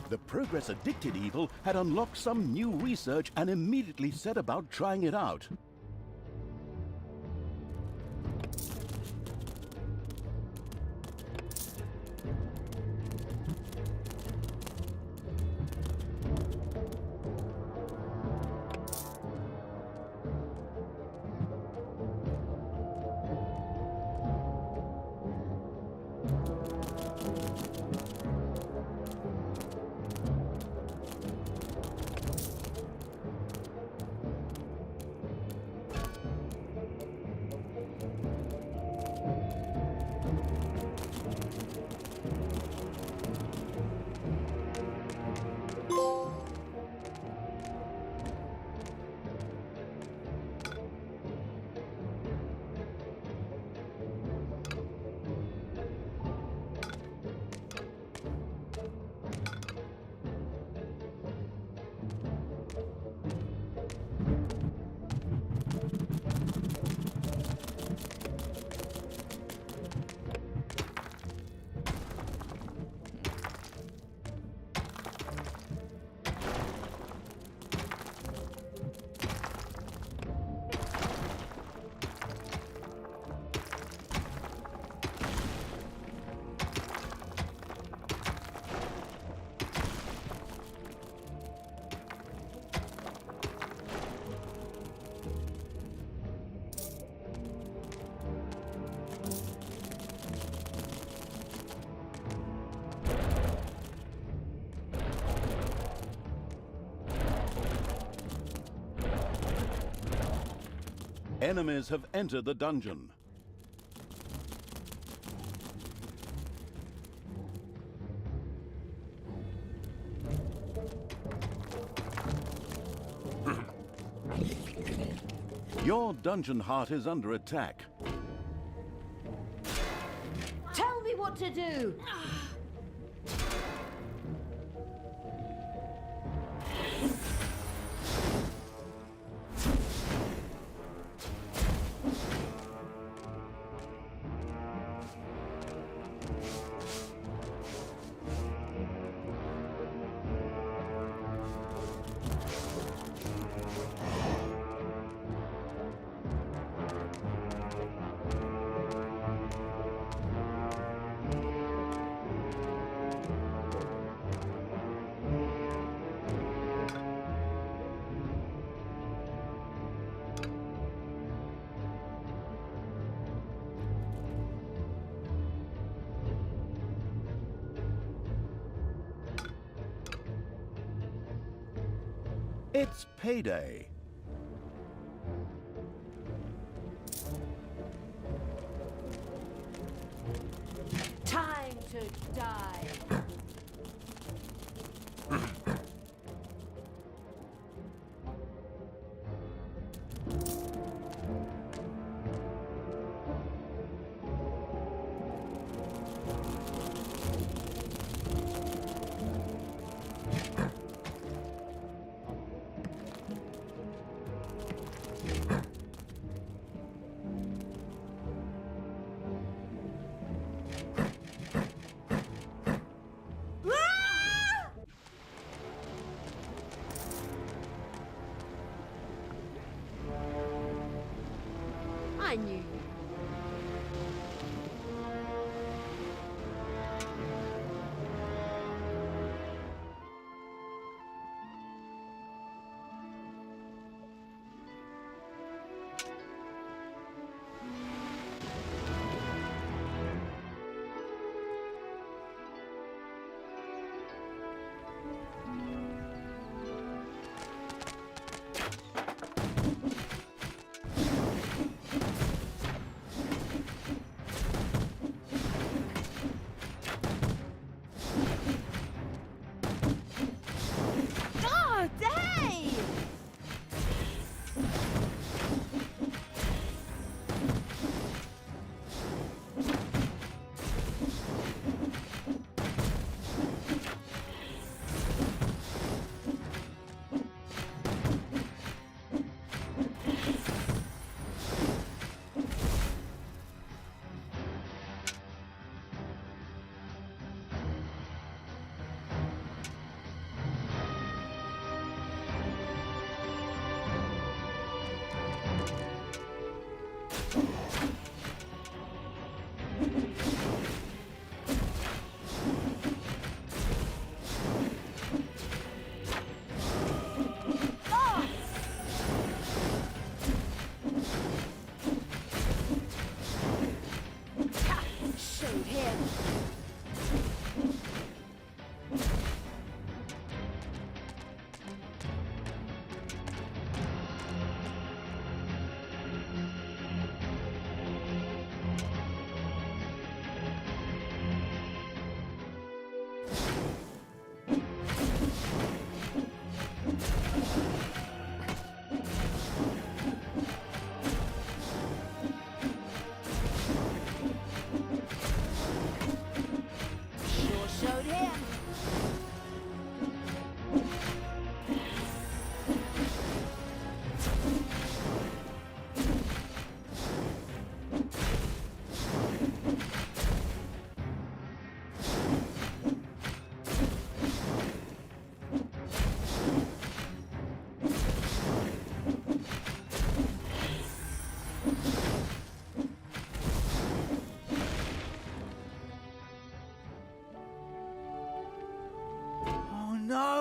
The progress-addicted evil had unlocked some new research and immediately set about trying it out. Enemies have entered the dungeon. Your dungeon heart is under attack. Tell me what to do! It's payday. Time to die. I knew you.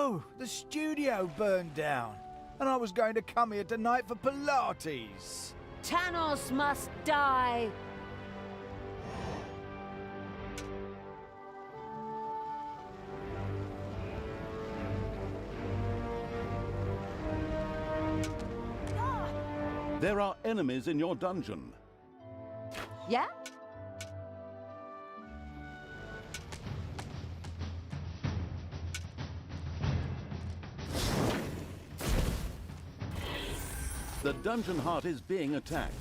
no! The studio burned down. And I was going to come here tonight for Pilates. Thanos must die. There are enemies in your dungeon. Yeah? The dungeon heart is being attacked.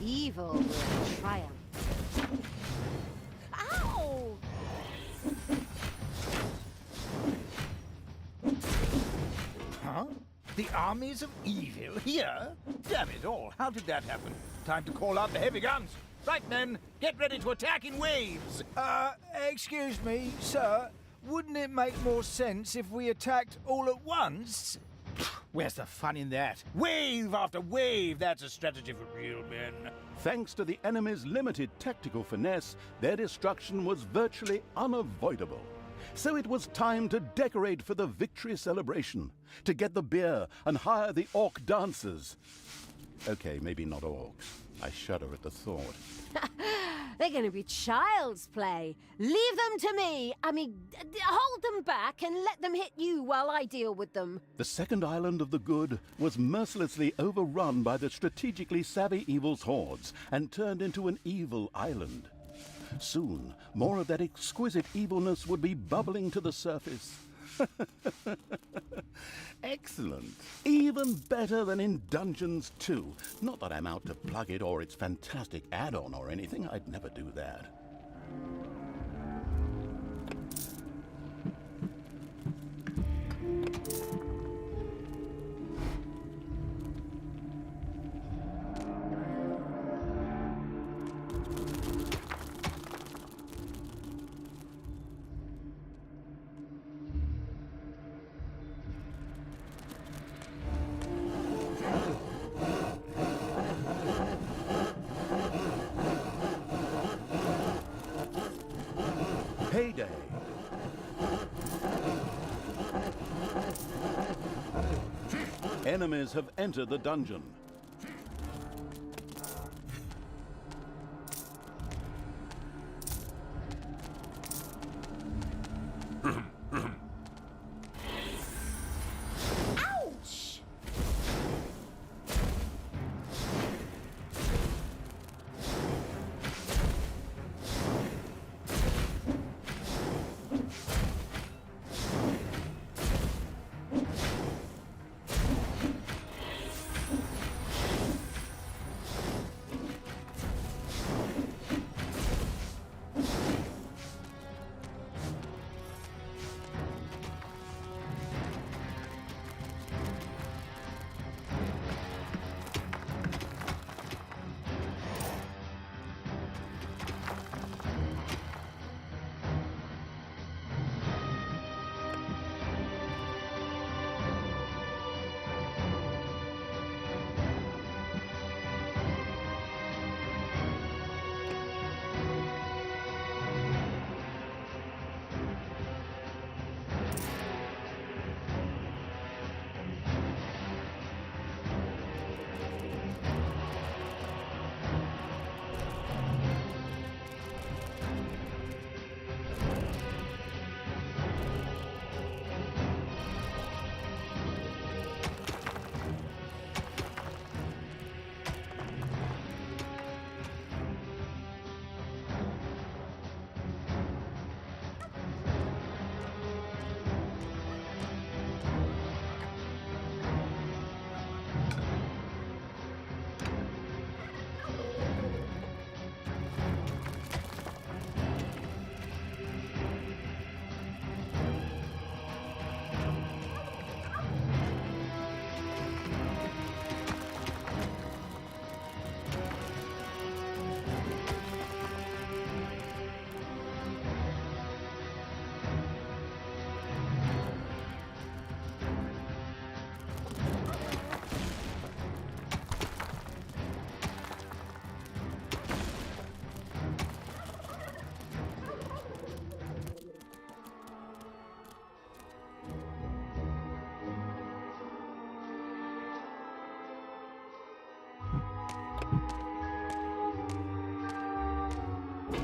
Evil will triumph. Ow! Huh? The armies of evil here? Damn it all, how did that happen? Time to call out the heavy guns. Right, men, get ready to attack in waves. Excuse me, sir. Wouldn't it make more sense if we attacked all at once? Where's the fun in that? Wave after wave, that's a strategy for real men. Thanks to the enemy's limited tactical finesse, their destruction was virtually unavoidable. So it was time to decorate for the victory celebration, to get the beer and hire the orc dancers. Okay, maybe not orcs. I shudder at the thought. They're going to be child's play. Leave them to me. I mean, hold them back and let them hit you while I deal with them. The second island of the good was mercilessly overrun by the strategically savvy evil's hordes and turned into an evil island. Soon, more of that exquisite evilness would be bubbling to the surface. Excellent. Even better than in Dungeons 2. Not that I'm out to plug it or its fantastic add-on or anything. I'd never do that. Payday. Enemies have entered the dungeon. Ouch!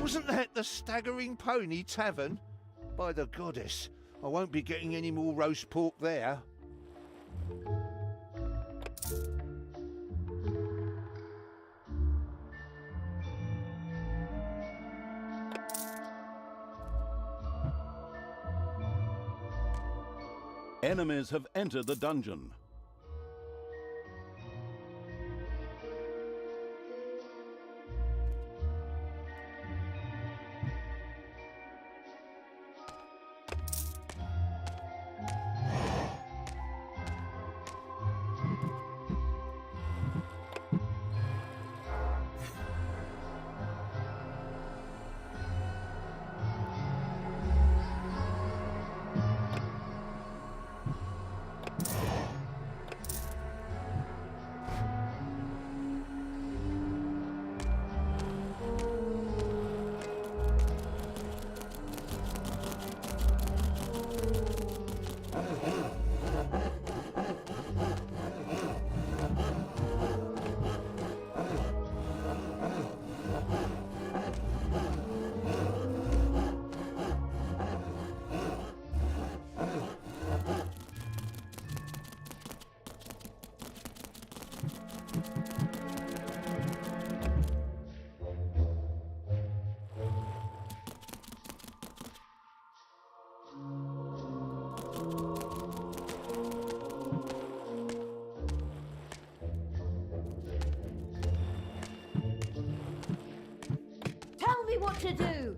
Wasn't that the Staggering Pony Tavern? By the goddess, I won't be getting any more roast pork there. Enemies have entered the dungeon. Tell me what to do!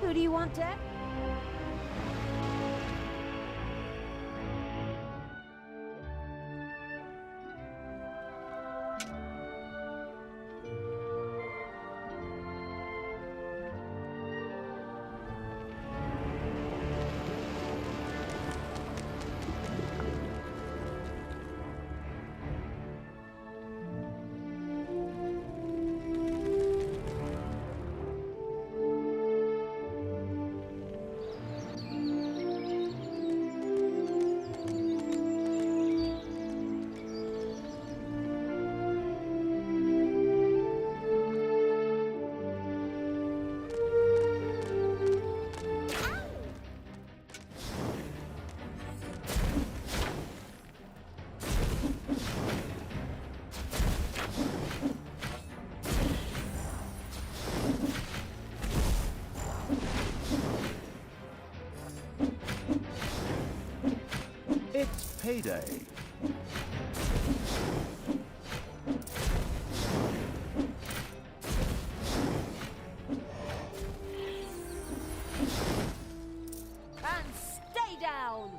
Who do you want, Dad? It's payday. And stay down!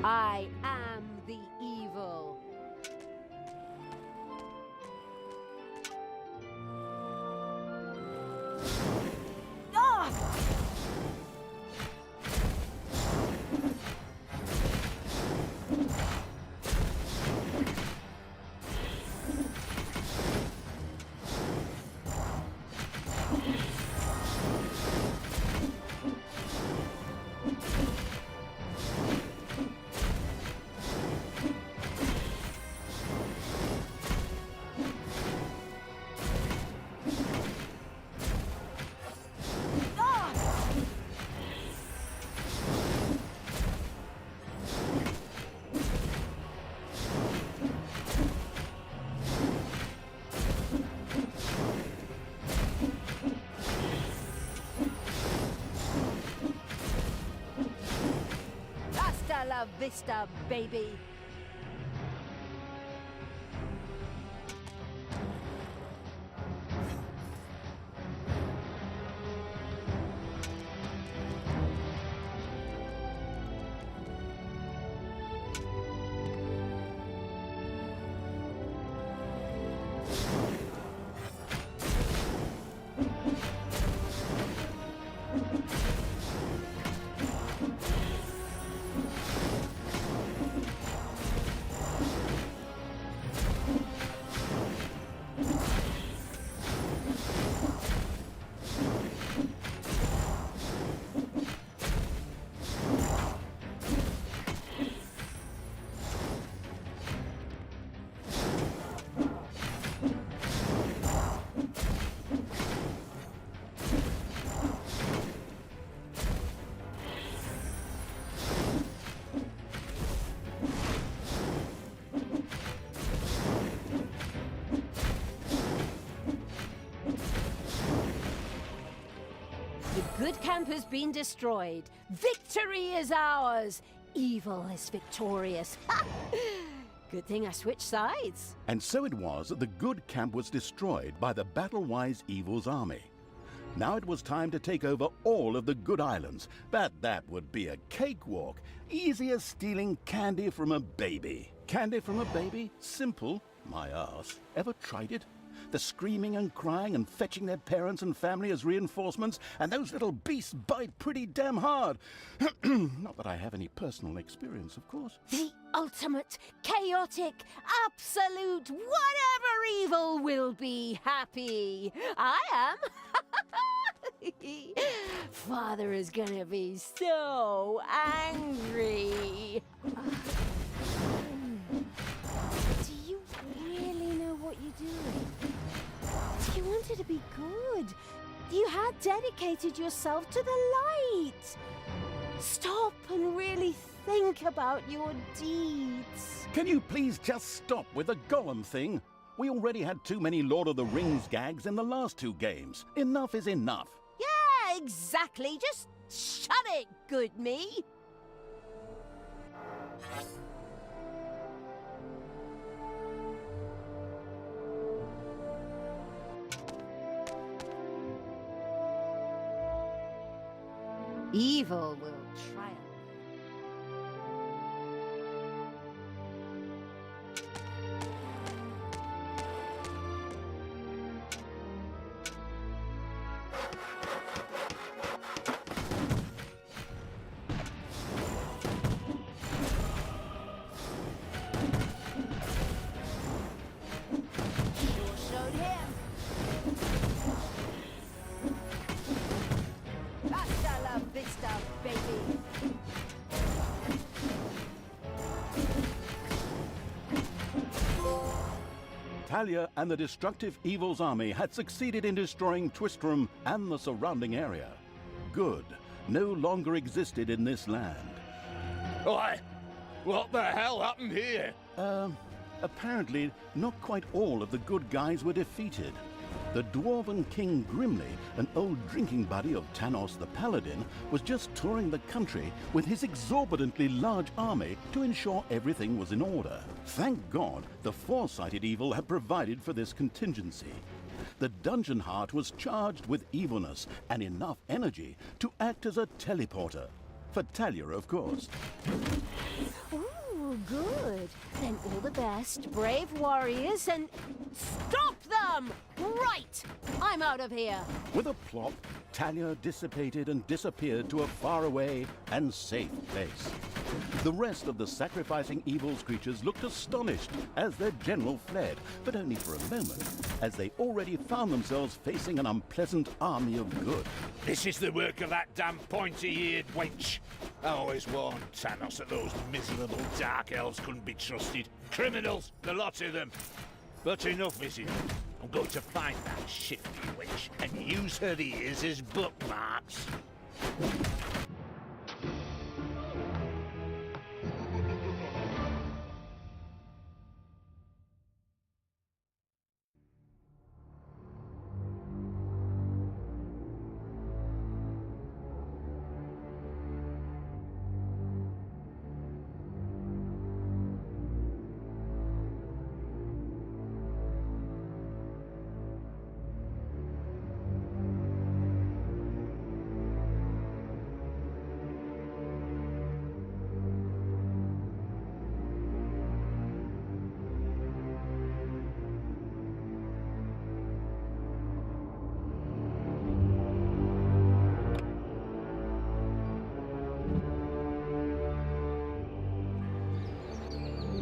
I am the evil. Ah! la vista, baby! The good camp has been destroyed. Victory is ours. Evil is victorious. Good thing I switched sides. And so it was that the good camp was destroyed by the battle-wise evil's army. Now it was time to take over all of the good islands, but that would be a cakewalk. Easy as stealing candy from a baby. Candy from a baby? Simple. My ass. Ever tried it? The screaming and crying and fetching their parents and family as reinforcements, and those little beasts bite pretty damn hard. Not that I have any personal experience, of course. The ultimate, chaotic, absolute, whatever evil will be happy. I am. Father is gonna be so angry. Do you really know what you're doing? You wanted to be good. You had dedicated yourself to the light. Stop and really think about your deeds. Can you please just stop with the golem thing? We already had too many Lord of the Rings gags in the last 2 games. Enough is enough. Yeah, exactly. Just shut it, good me. Evil will triumph. Sure showed him. Hasta la vista, baby. Talia and the destructive evil's army had succeeded in destroying Twistrum and the surrounding area. Good no longer existed in this land. Why? What the hell happened here? Apparently, not quite all of the good guys were defeated. The Dwarven King Grimly, an old drinking buddy of Tanos the Paladin, was just touring the country with his exorbitantly large army to ensure everything was in order. Thank God the foresighted evil had provided for this contingency. The dungeon heart was charged with evilness and enough energy to act as a teleporter. For Talia, of course. Ooh, good. Then all the best, brave warriors, and stop them! Right! I'm out of here. With a plop, Talia dissipated and disappeared to a faraway and safe place. The rest of the sacrificing evil's creatures looked astonished as their general fled, but only for a moment, as they already found themselves facing an unpleasant army of good. This is the work of that damn pointy-eared wench. I always warned Tanos that those miserable dark elves couldn't be trusted. Criminals, the lot of them. But enough visiting. I'm going to find that shifty wench and use her ears as bookmarks.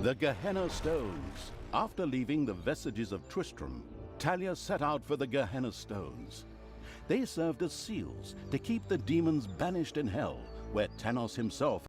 The Gehenna Stones. After leaving the vestiges of Tristram, Talia set out for the Gehenna Stones. They served as seals to keep the demons banished in hell, where Tanos himself